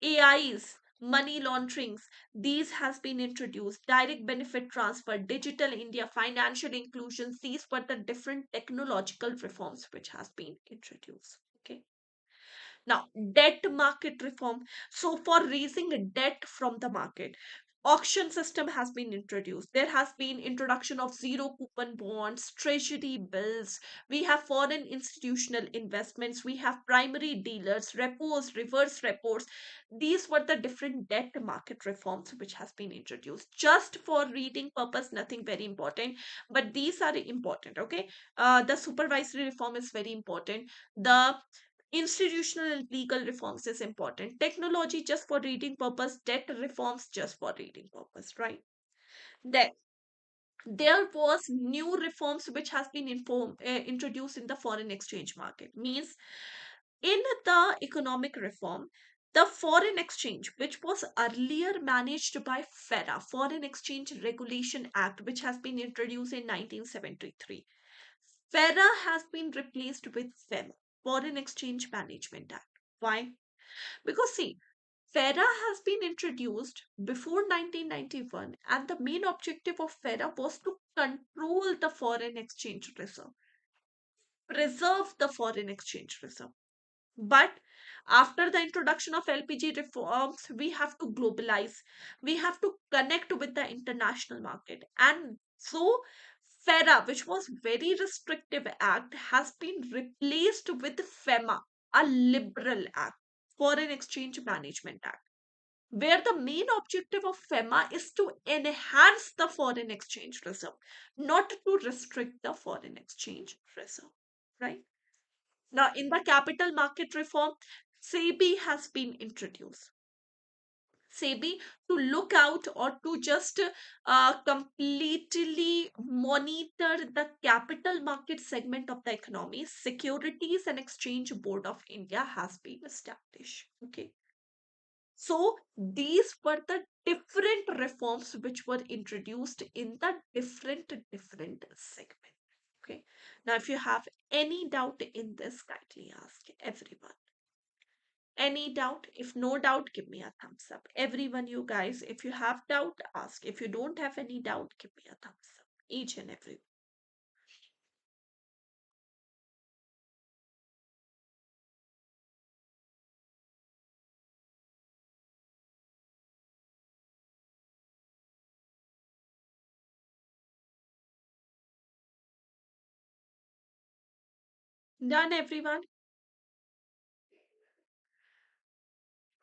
AIs, money launderings, these has been introduced. Direct benefit transfer, digital India, financial inclusions, these were the different technological reforms which has been introduced. Okay. Now, debt market reform. So, for raising debt from the market, auction system has been introduced. There has been introduction of zero coupon bonds, treasury bills. We have foreign institutional investments. We have primary dealers, repos, reverse repos. These were the different debt market reforms which has been introduced. Just for reading purpose, nothing very important, but these are important. Okay, the supervisory reform is very important. The institutional and legal reforms is important. Technology just for reading purpose, debt reforms just for reading purpose, right? Then there was new reforms which has been introduced in the foreign exchange market. Means in the economic reform, the foreign exchange, which was earlier managed by FERA, Foreign Exchange Regulation Act, which has been introduced in 1973. FERA has been replaced with FEM, Foreign Exchange Management Act. Why? Because see, FERA has been introduced before 1991, and the main objective of FERA was to control the foreign exchange reserve, preserve the foreign exchange reserve. But after the introduction of LPG reforms, we have to globalize. We have to connect with the international market. And so, FERA, which was very restrictive act, has been replaced with FEMA, a liberal act, Foreign Exchange Management Act, where the main objective of FEMA is to enhance the foreign exchange reserve, not to restrict the foreign exchange reserve. Right? Now, in the capital market reform, SEBI has been introduced. SEBI to look out or to just completely monitor the capital market segment of the economy. Securities and Exchange Board of India has been established. Okay. So these were the different reforms which were introduced in the different segment. Okay. Now, if you have any doubt in this, kindly ask everyone. Any doubt? If no doubt, give me a thumbs up. Everyone, you guys, if you have doubt, ask. If you don't have any doubt, give me a thumbs up. Each and every. Done, everyone.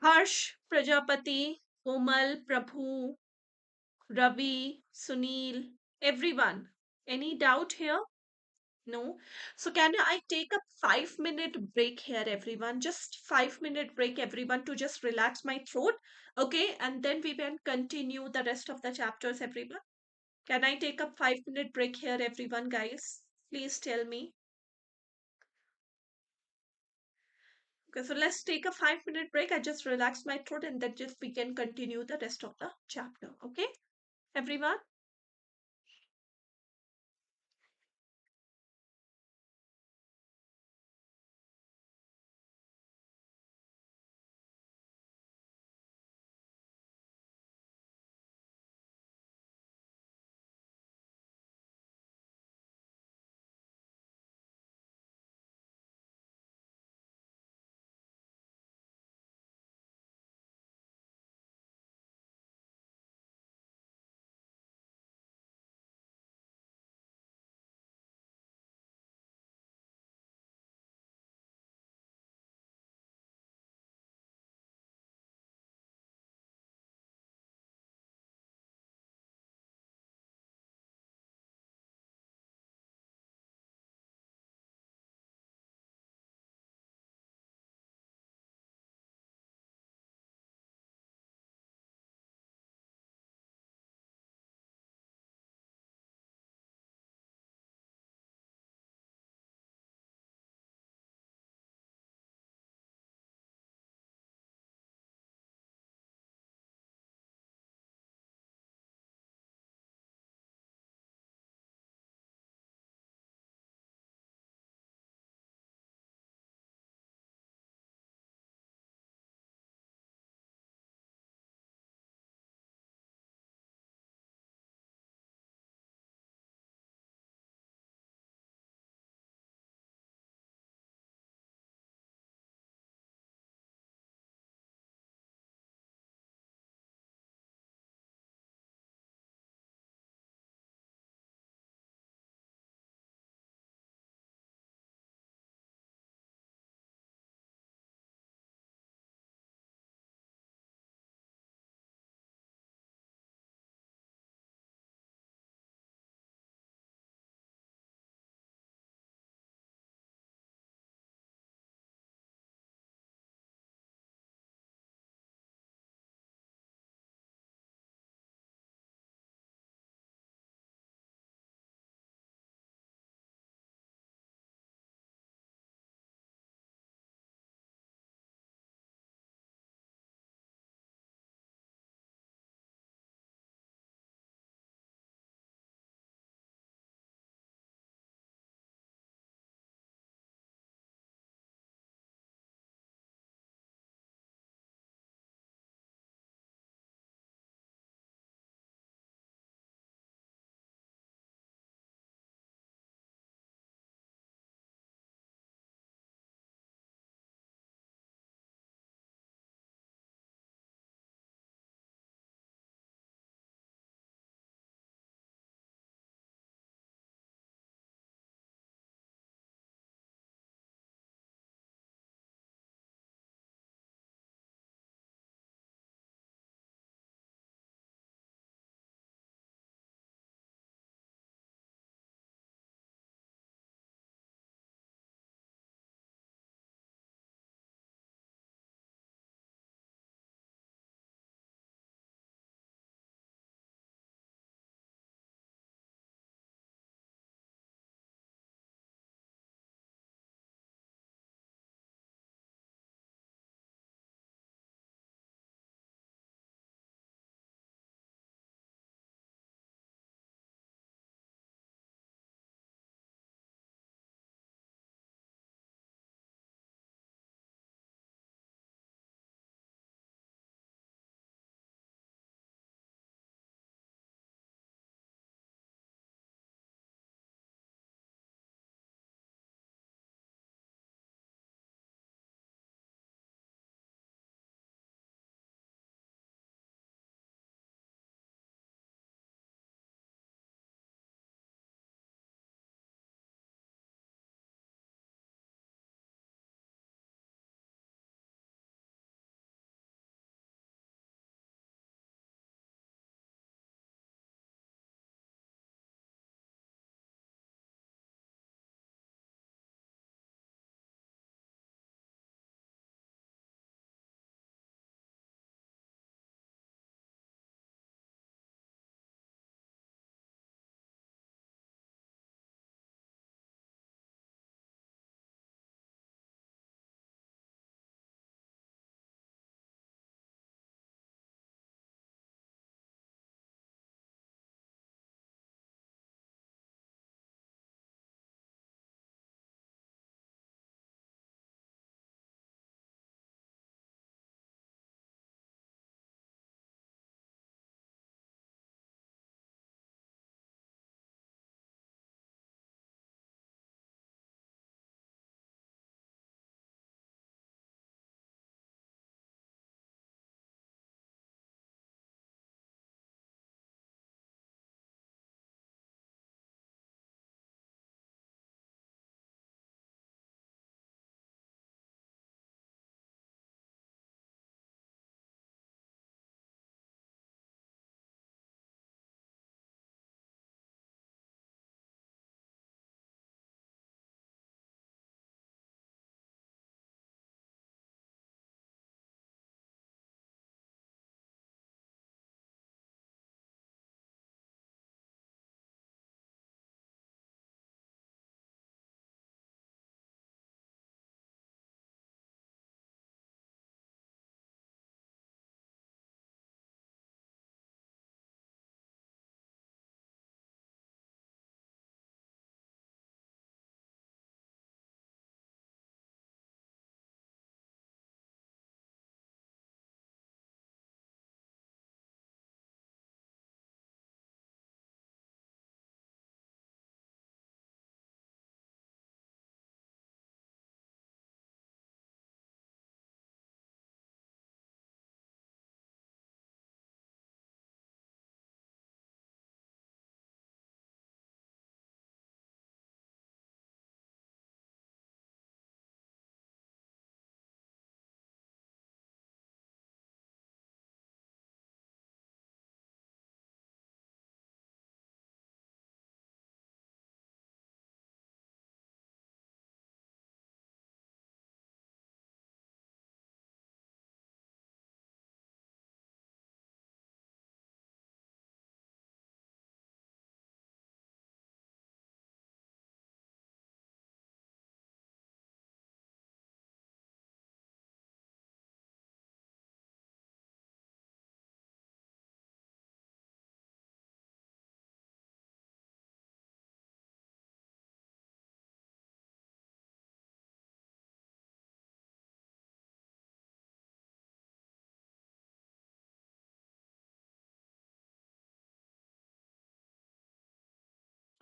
Harsh, Prajapati, Komal, Prabhu, Ravi, Sunil, everyone. Any doubt here? No. So can I take a 5 minute break here, everyone? Just 5 minute break, everyone, to just relax my throat. Okay, and then we can continue the rest of the chapters, everyone. Can I take a 5 minute break here, everyone, guys? Please tell me. Okay, so let's take a 5 minute break. I just relax my throat and then just we can continue the rest of the chapter. Okay, everyone?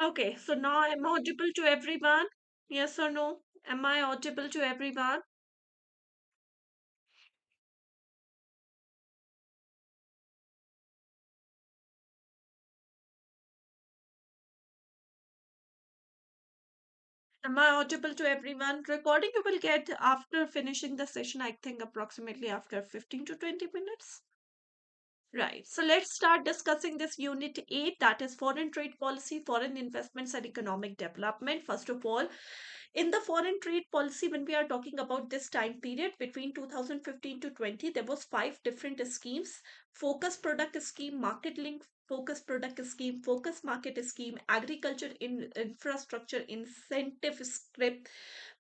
Okay, so now I'm audible to everyone. Yes or no? Am I audible to everyone? Am I audible to everyone? Recording you will get after finishing the session, I think approximately after 15 to 20 minutes. Right. So let's start discussing this unit 8, that is foreign trade policy, foreign investments and economic development. First of all, in the foreign trade policy, when we are talking about this time period between 2015 to 20, there was five different schemes: focus product scheme, market link focus product scheme, focus market scheme, agriculture in infrastructure incentive script,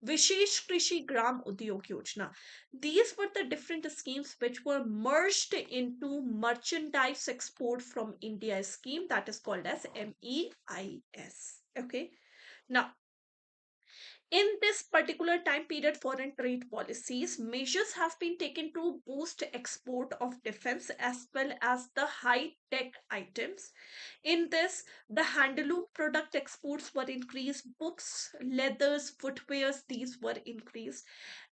Vishesh Krishi Gram Udyog Yojana. These were the different schemes which were merged into merchandise export from India scheme, that is called as MEIS. Okay. Now, in this particular time period, foreign trade policies, measures have been taken to boost export of defense as well as the high tech items. In this, the handloom product exports were increased, books, leathers, footwears, these were increased.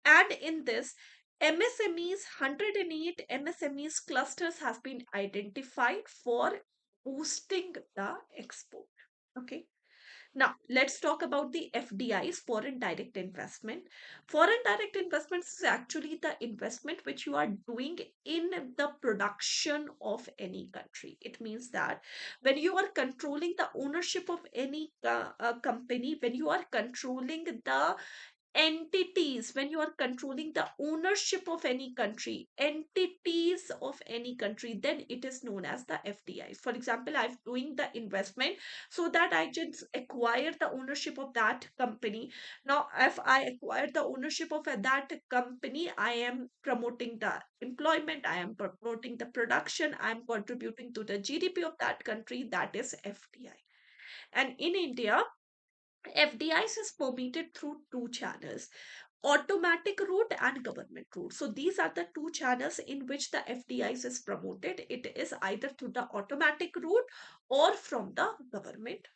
And in this, MSMEs, 108 MSMEs clusters have been identified for boosting the export. Okay. Now, let's talk about the FDIs, foreign direct investment. Foreign direct investments is actually the investment which you are doing in the production of any country. It means that when you are controlling the ownership of any company, when you are controlling the entities, when you are controlling the ownership of any country, entities of any country, then it is known as the FDIs. For example, I'm doing the investment so that I just acquire the ownership of that company. Now, if I acquire the ownership of that company, I am promoting the employment, I am promoting the production, I am contributing to the GDP of that country, that is FDI. And in India, FDIs is permitted through two channels: automatic route and government route. So these are the two channels in which the FDIs is promoted. It is either through the automatic route or from the government.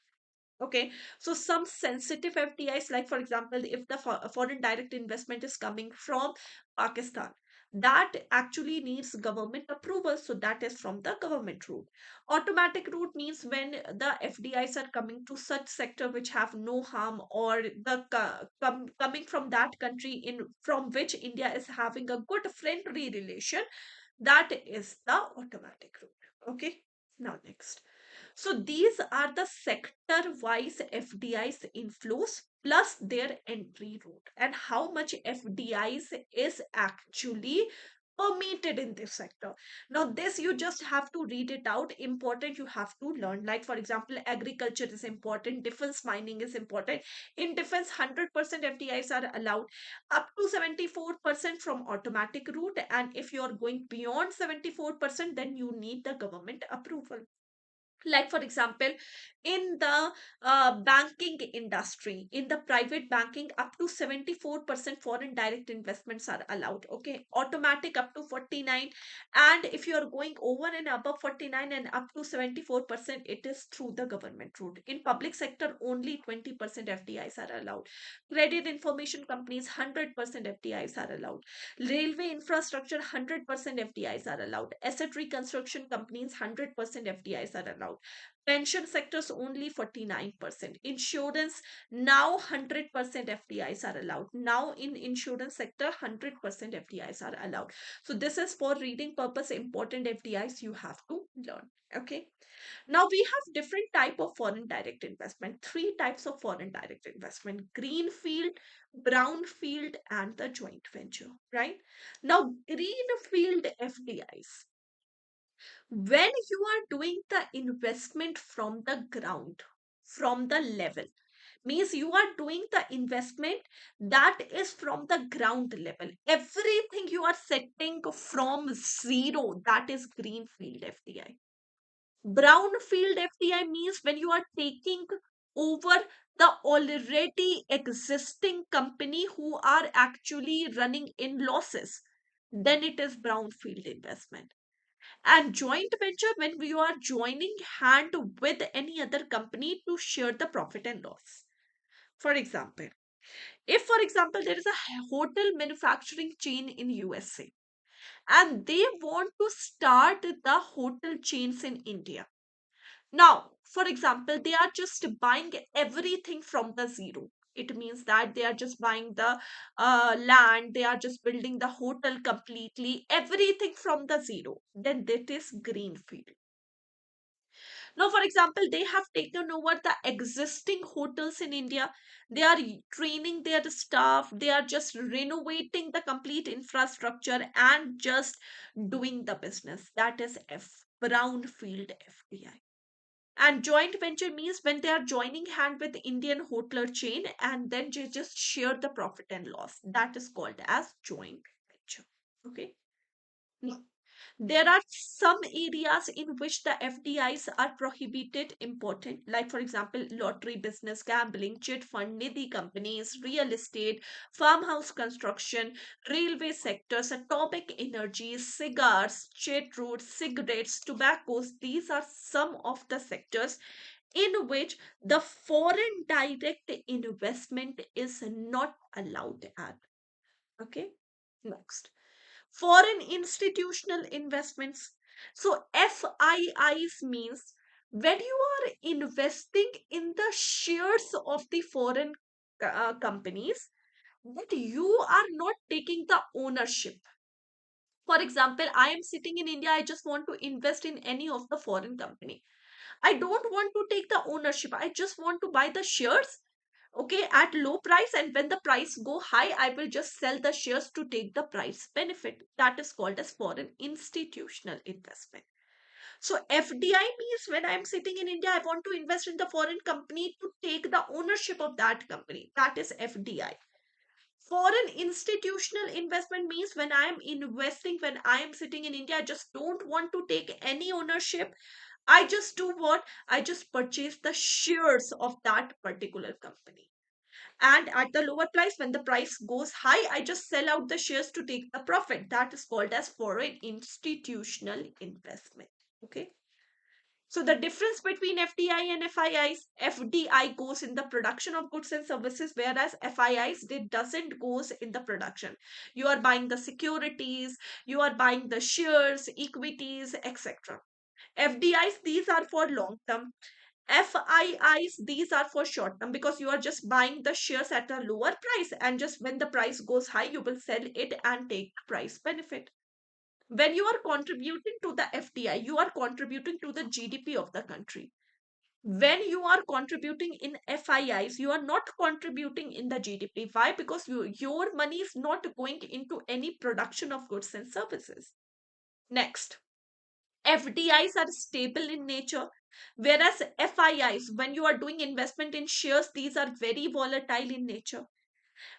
Okay, so some sensitive FDIs, like for example, if the foreign direct investment is coming from Pakistan, that actually needs government approval. So that is from the government route. Automatic route means when the FDIs are coming to such sector which have no harm, or the coming from that country in from which India is having a good friendly relation, that is the automatic route. Okay, now next. So these are the sector-wise FDIs inflows plus their entry route, and how much FDIs is actually permitted in this sector. Now, this you just have to read it out. Important, you have to learn. Like, for example, agriculture is important, defense mining is important. In defense, 100% FDIs are allowed, up to 74% from automatic route. And if you are going beyond 74%, then you need the government approval. Like for example, in the banking industry, in the private banking, up to 74% foreign direct investments are allowed. Okay, automatic up to 49, and if you are going over and above 49 and up to 74%, it is through the government route. In public sector, only 20% FDIs are allowed. Credit information companies, 100% FDIs are allowed. Railway infrastructure, 100% FDIs are allowed. Asset reconstruction companies, 100% FDIs are allowed. Pension sectors, only 49%. Insurance, now 100% FDIs are allowed. Now in insurance sector, 100% FDIs are allowed. So this is for reading purpose, important FDIs you have to learn. Okay. Now we have different type of foreign direct investment. Three types of foreign direct investment: greenfield, brownfield, and the joint venture. Right? Now greenfield FDIs, when you are doing the investment from the ground, from the level, means you are doing the investment that is from the ground level, everything you are setting from zero, that is greenfield FDI. Brownfield FDI means when you are taking over the already existing company who are actually running in losses, then it is brownfield investment. And joint venture, when we are joining hand with any other company to share the profit and loss. For example, if for example there is a hotel manufacturing chain in USA and they want to start the hotel chains in India. Now, for example, they are just buying everything from the zero. It means that they are just buying the land, they are just building the hotel completely, everything from the zero. Then that is greenfield. Now, for example, they have taken over the existing hotels in India. They are training their staff. They are just renovating the complete infrastructure and just doing the business. That is brownfield FDI. And joint venture means when they are joining hand with Indian hoteler chain and then they just share the profit and loss. That is called as joint venture. Okay. Now, there are some areas in which the FDIs are prohibited, important, like for example, lottery business, gambling, chit fund, NITI companies, real estate, farmhouse construction, railway sectors, atomic energy, cigars, jet routes, cigarettes, tobaccos. These are some of the sectors in which the foreign direct investment is not allowed at. Okay, next, foreign institutional investments. So FIIs means when you are investing in the shares of the foreign companies, but you are not taking the ownership. For example, I am sitting in India, I just want to invest in any of the foreign company. I don't want to take the ownership. I just want to buy the shares, okay, at low price, and when the price go high, I will just sell the shares to take the price benefit. That is called as foreign institutional investment. So FDI means when I'm sitting in India, I want to invest in the foreign company to take the ownership of that company. That is FDI. Foreign institutional investment means when I am investing, when I am sitting in India, I just don't want to take any ownership. I just do what? I just purchase the shares of that particular company. And at the lower price, when the price goes high, I just sell out the shares to take the profit. That is called as foreign institutional investment. Okay. So the difference between FDI and FIIs, FDI goes in the production of goods and services, whereas FIIs, it doesn't goes in the production. You are buying the securities, you are buying the shares, equities, etc. FDIs, these are for long term. FIIs, these are for short term because you are just buying the shares at a lower price and just when the price goes high, you will sell it and take the price benefit. When you are contributing to the FDI, you are contributing to the GDP of the country. When you are contributing in FIIs, you are not contributing in the GDP. Why? Because your money is not going into any production of goods and services. Next, FDIs are stable in nature, whereas FIIs, when you are doing investment in shares, these are very volatile in nature.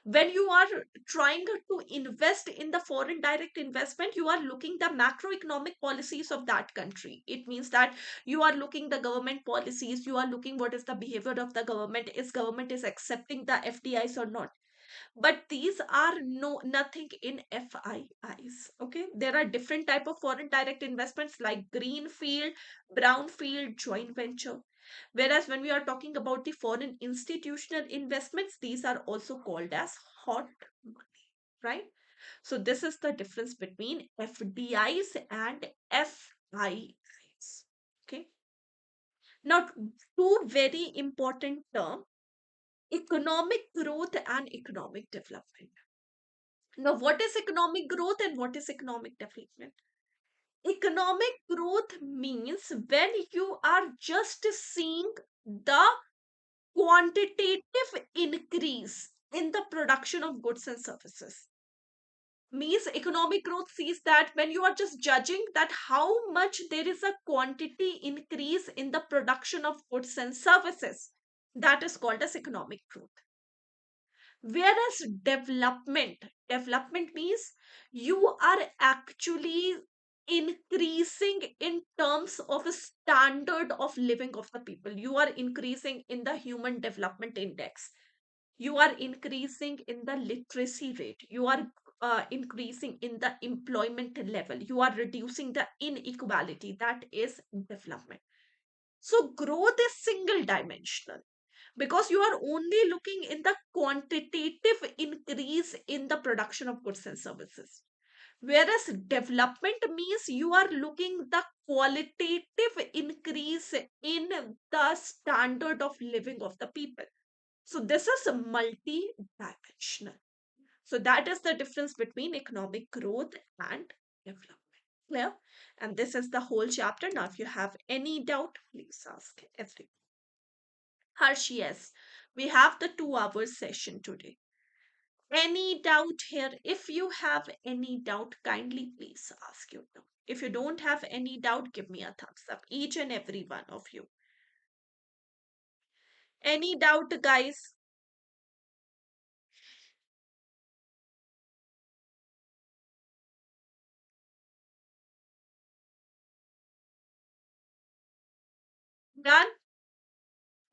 When you are trying to invest in the foreign direct investment, you are looking the macroeconomic policies of that country. It means that you are looking the government policies, you are looking what is the behavior of the government, is government is accepting the FDIs or not. But these are nothing in FIIs. Okay, there are different type of foreign direct investments like greenfield, brownfield, joint venture. Whereas when we are talking about the foreign institutional investments, these are also called as hot money, right? So this is the difference between FDIs and FIIs. Okay. Now, two very important terms: economic growth and economic development. Now, what is economic growth and what is economic development? Economic growth means when you are just seeing the quantitative increase in the production of goods and services. Means economic growth sees that when you are just judging that how much there is a quantity increase in the production of goods and services, that is called as economic growth. Whereas development means you are actually increasing in terms of a standard of living of the people. You are increasing in the human development index. You are increasing in the literacy rate. You are increasing in the employment level, you are reducing the inequality. That is development. So growth is single dimensional because you are only looking in the quantitative increase in the production of goods and services, whereas development means you are looking the qualitative increase in the standard of living of the people. So this is multi-dimensional. So that is the difference between economic growth and development. Clear? And this is the whole chapter. Now, if you have any doubt, please ask everyone. Harsh, yes, we have the 2 hour session today. Any doubt here? If you have any doubt, kindly please ask your doubt. If you don't have any doubt, give me a thumbs up, each and every one of you. Any doubt, guys? Done?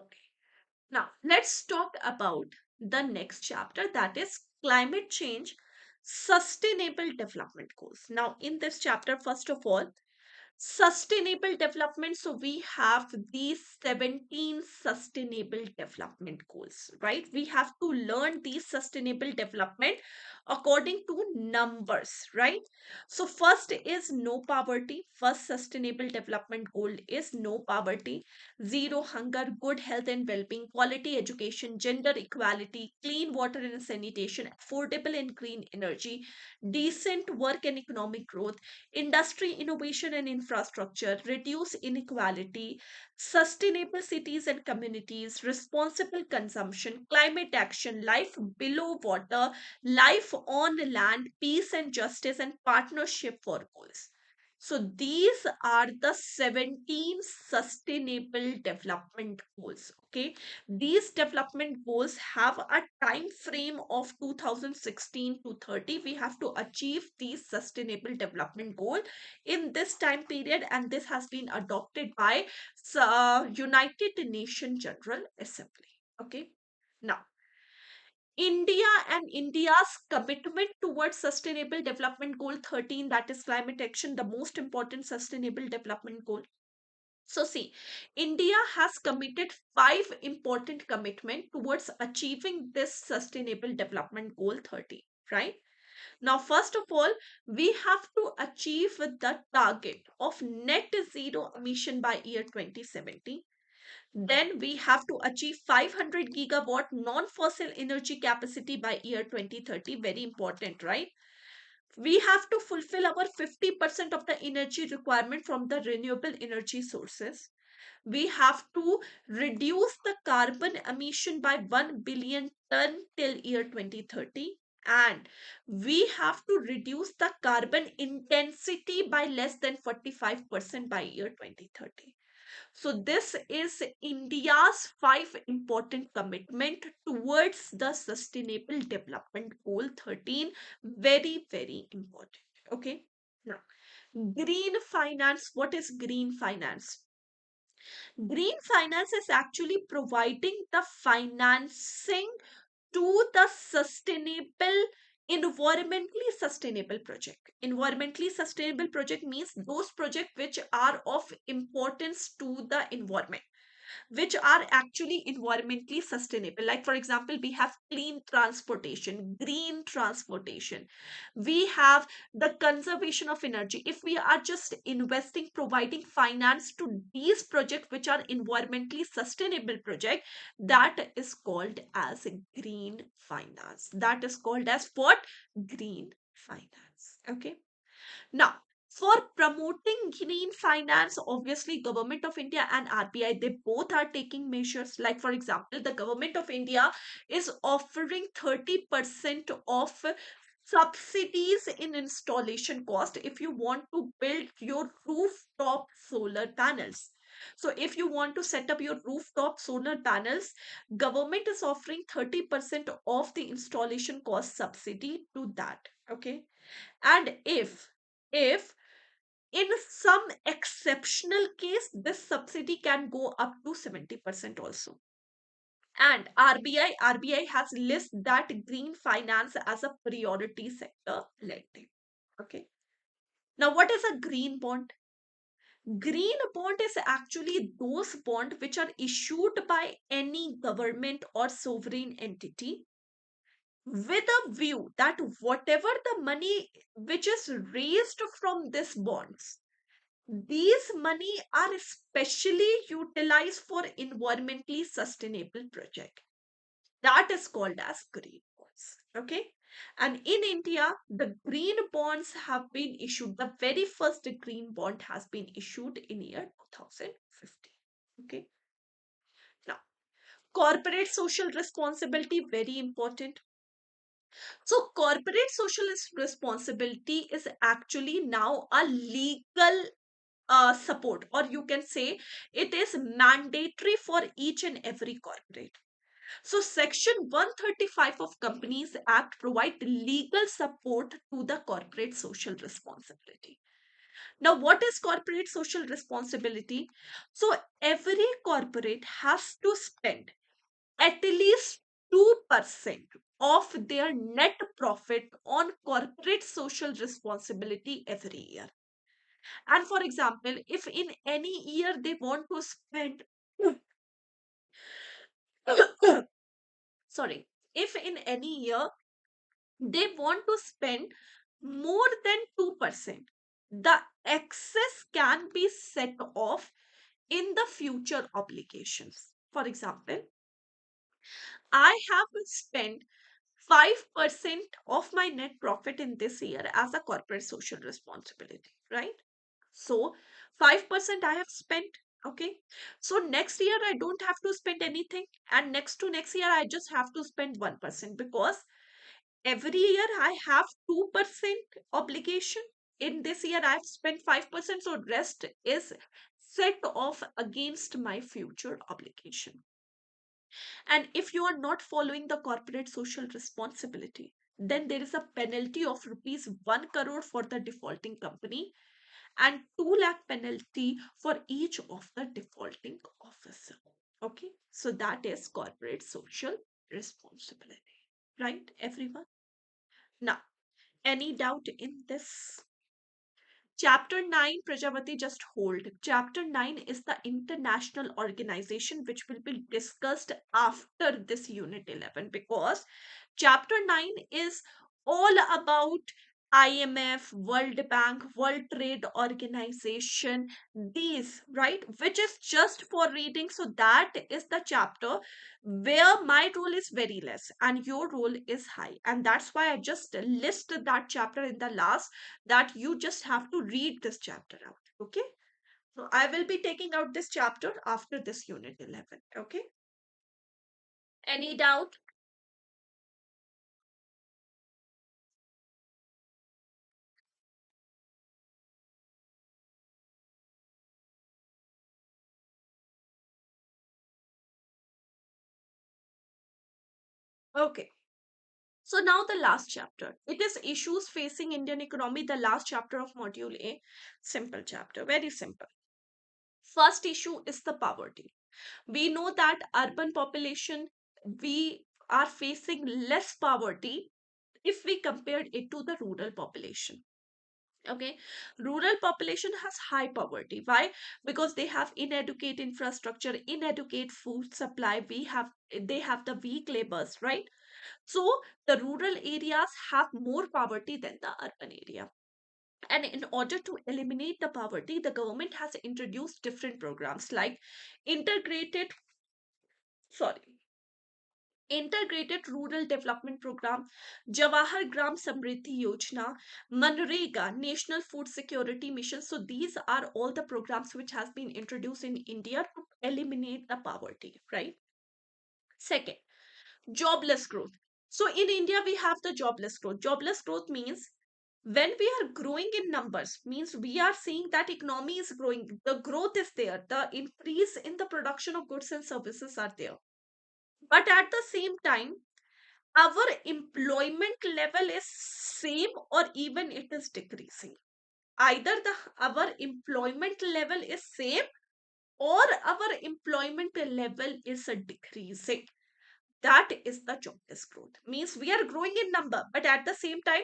Okay. Now, let's talk about the next chapter, that is climate change, sustainable development goals. Now, in this chapter, first of all, sustainable development. So we have these 17 sustainable development goals, right? We have to learn these sustainable development according to numbers, right? So first is no poverty. First sustainable development goal is no poverty, zero hunger, good health and well-being, quality education, gender equality, clean water and sanitation, affordable and clean energy, decent work and economic growth, industry, innovation and infrastructure, reduce inequality, sustainable cities and communities, responsible consumption, climate action, life below water, life on land, peace and justice, and partnership for goals. So these are the 17 sustainable development goals. Okay. These development goals have a time frame of 2016 to 30. We have to achieve these sustainable development goal in this time period, and this has been adopted by United Nations General Assembly. Okay. Now, India and India's commitment towards Sustainable Development Goal 13, that is climate action, the most important sustainable development goal. So, see, India has committed 5 important commitment towards achieving this Sustainable Development Goal 13, right? Now, first of all, we have to achieve the target of net zero emission by year 2070. Then we have to achieve 500 gigawatt non-fossil energy capacity by year 2030. Very important, right? We have to fulfill our 50% of the energy requirement from the renewable energy sources. We have to reduce the carbon emission by 1 billion ton till year 2030, and we have to reduce the carbon intensity by less than 45% by year 2030. So this is India's 5 important commitment towards the Sustainable Development Goal 13. Very, very important. Okay. Now, green finance. What is green finance? Green finance is actually providing the financing to the sustainable, environmentally sustainable project. Environmentally sustainable project means those projects which are of importance to the environment, which are actually environmentally sustainable. Like, for example, we have clean transportation, green transportation. We have the conservation of energy. If we are just investing, providing finance to these projects, which are environmentally sustainable project, that is called as green finance. That is called as what? Green finance. Okay. Now, for promoting green finance, obviously Government of India and RBI, they both are taking measures. Like, for example, the Government of India is offering 30% of subsidies in installation cost if you want to build your rooftop solar panels. So if you want to set up your rooftop solar panels, government is offering 30% of the installation cost subsidy to that. Okay. And if in some exceptional case, this subsidy can go up to 70% also. And RBI has listed that green finance as a priority sector lending. Okay. Now, what is a green bond? Green bond is actually those bonds which are issued by any government or sovereign entity with a view that whatever the money which is raised from these bonds, these money are specially utilized for environmentally sustainable project. That is called as green bonds. Okay. And in India, the green bonds have been issued. The very first green bond has been issued in year 2015. Okay. Now, corporate social responsibility, very important. So, corporate social responsibility is actually now a legal support, or you can say it is mandatory for each and every corporate. So, Section 135 of Companies Act provide legal support to the corporate social responsibility. Now, what is corporate social responsibility? So, every corporate has to spend at least 2% of their net profit on corporate social responsibility every year. And for example, if in any year they want to spend, sorry, if in any year they want to spend more than 2%, the excess can be set off in the future obligations. For example, I have spent 5% of my net profit in this year as a corporate social responsibility, right? So 5% I have spent. Okay. So next year I don't have to spend anything. And next to next year I just have to spend 1% because every year I have 2% obligation. In this year I have spent 5%. So rest is set off against my future obligation. And if you are not following the corporate social responsibility, then there is a penalty of rupees 1 crore for the defaulting company and 2 lakh penalty for each of the defaulting officer. Okay, so that is corporate social responsibility, right, everyone? Now, any doubt in this? Chapter 9, Prajapati, just hold. Chapter 9 is the international organization which will be discussed after this unit 11 because chapter 9 is all about IMF, World Bank, World Trade Organization, these, right? Which is just for reading. So that is the chapter where my role is very less and your role is high. And that's why I just listed that chapter in the last, that you just have to read this chapter out. Okay. So I will be taking out this chapter after this unit 11. Okay. Any doubt? Okay. So now the last chapter. It is issues facing Indian economy, the last chapter of module A. Simple chapter, very simple. First issue is the poverty. We know that urban population, we are facing less poverty if we compare it to the rural population. Okay, rural population has high poverty. Why? Because they have inadequate infrastructure, inadequate food supply. They have the weak labors, right? So the rural areas have more poverty than the urban area. And in order to eliminate the poverty, the government has introduced different programs like integrated, sorry, integrated rural development program, Jawahar Gram Samriddhi Yojana, Manrega, National Food Security Mission. So these are all the programs which has been introduced in India to eliminate the poverty, right? Second, jobless growth. So in India, we have the jobless growth. Jobless growth means when we are growing in numbers, means we are seeing that economy is growing, the growth is there, the increase in the production of goods and services are there. But at the same time, our employment level is same or even it is decreasing. Either the our employment level is same or our employment level is decreasing. That is the jobless growth. Means we are growing in number, but at the same time,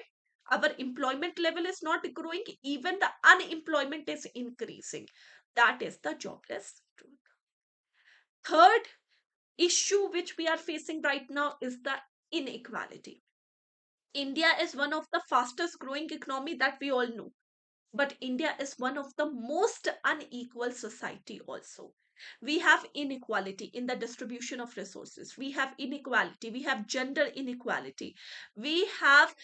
our employment level is not growing. Even the unemployment is increasing. That is the jobless growth. Third issue which we are facing right now is the inequality. India is one of the fastest growing economy that we all know, but India is one of the most unequal society also. We have inequality in the distribution of resources. We have inequality. We have gender inequality. We have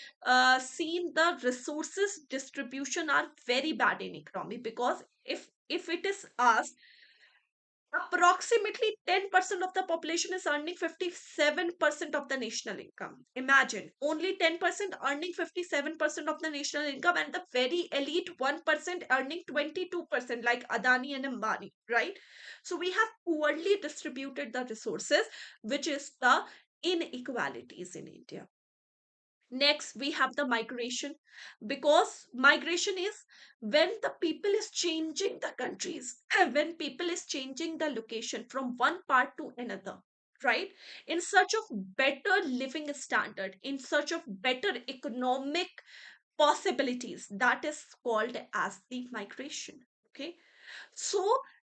seen the resources distribution are very bad in economy, because if it is asked, approximately 10% of the population is earning 57% of the national income. Imagine, only 10% earning 57% of the national income, and the very elite 1% earning 22%, like Adani and Ambani, right? So we have poorly distributed the resources, which is the inequalities in India. Next, we have the migration, because migration is when the people is changing the countries, when people is changing the location from one part to another, right? In search of better living standard, in search of better economic possibilities, that is called as the migration. Okay, so,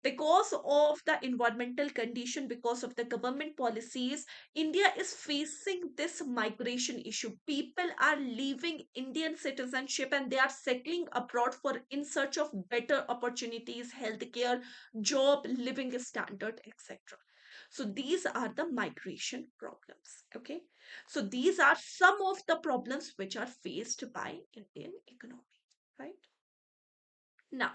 because of the environmental condition, because of the government policies, India is facing this migration issue. People are leaving Indian citizenship and they are settling abroad for in search of better opportunities, healthcare, job, living standard, etc. So these are the migration problems. Okay. So these are some of the problems which are faced by Indian economy. Right. Now,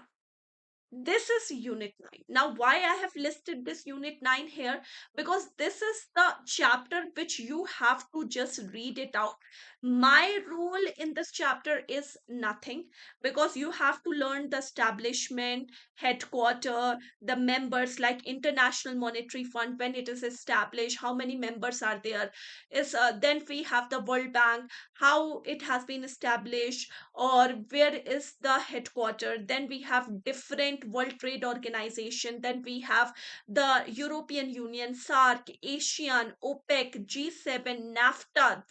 this is unit 9. Now why I have listed this unit 9 here, because this is the chapter which you have to just read it out. My role in this chapter is nothing, because you have to learn the establishment, headquarter, the members, like International Monetary Fund, when it is established, how many members are there, is then we have the World Bank, how it has been established, or where is the headquarter. Then we have different World Trade Organization, then we have the European Union, SARC, ASEAN, OPEC, G7, NAFTA.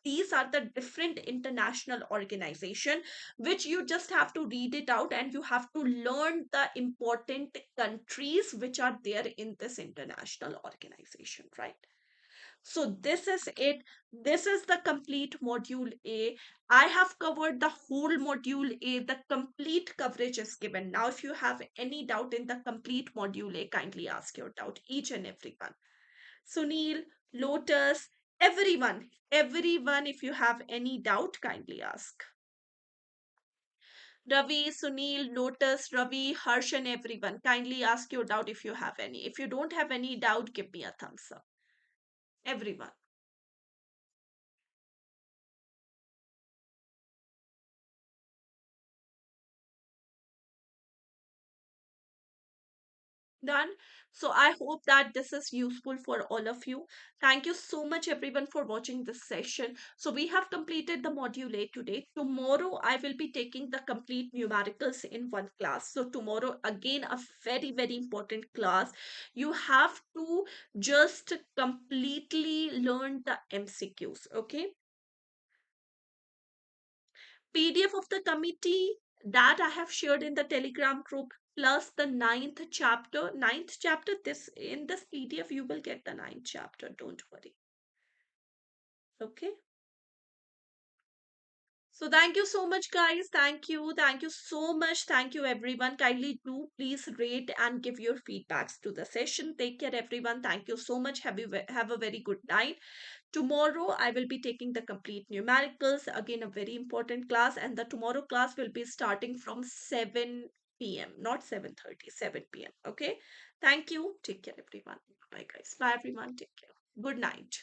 These are the different international organization which you just have to read it out, and you have to learn the important countries which are there in this international organization, right? So this is it. This is the complete module A. I have covered the whole module A. The complete coverage is given. Now, if you have any doubt in the complete module A, kindly ask your doubt, each and every one. Sunil, Lotus, everyone, if you have any doubt, kindly ask. Ravi, Sunil, Lotus, Ravi, Harsh, and everyone, kindly ask your doubt if you have any. If you don't have any doubt, give me a thumbs up. Everyone. Done. So I hope that this is useful for all of you. Thank you so much, everyone, for watching this session. So we have completed the module A today. Tomorrow I will be taking the complete numericals in one class. So tomorrow again a very important class. You have to just completely learn the MCQs. Okay. PDF of the committee that I have shared in the Telegram group, plus the ninth chapter. Ninth chapter, this in this PDF, you will get the ninth chapter. Don't worry. Okay. So thank you so much, guys. Thank you. Thank you so much. Thank you, everyone. Kindly do please rate and give your feedbacks to the session. Take care, everyone. Thank you so much. Have a very good night. Tomorrow, I will be taking the complete numericals, again, a very important class, and the tomorrow class will be starting from 7 p.m., not 7:30, 7 p.m. Okay. Thank you. Take care, everyone. Bye, guys. Bye, everyone. Take care. Good night.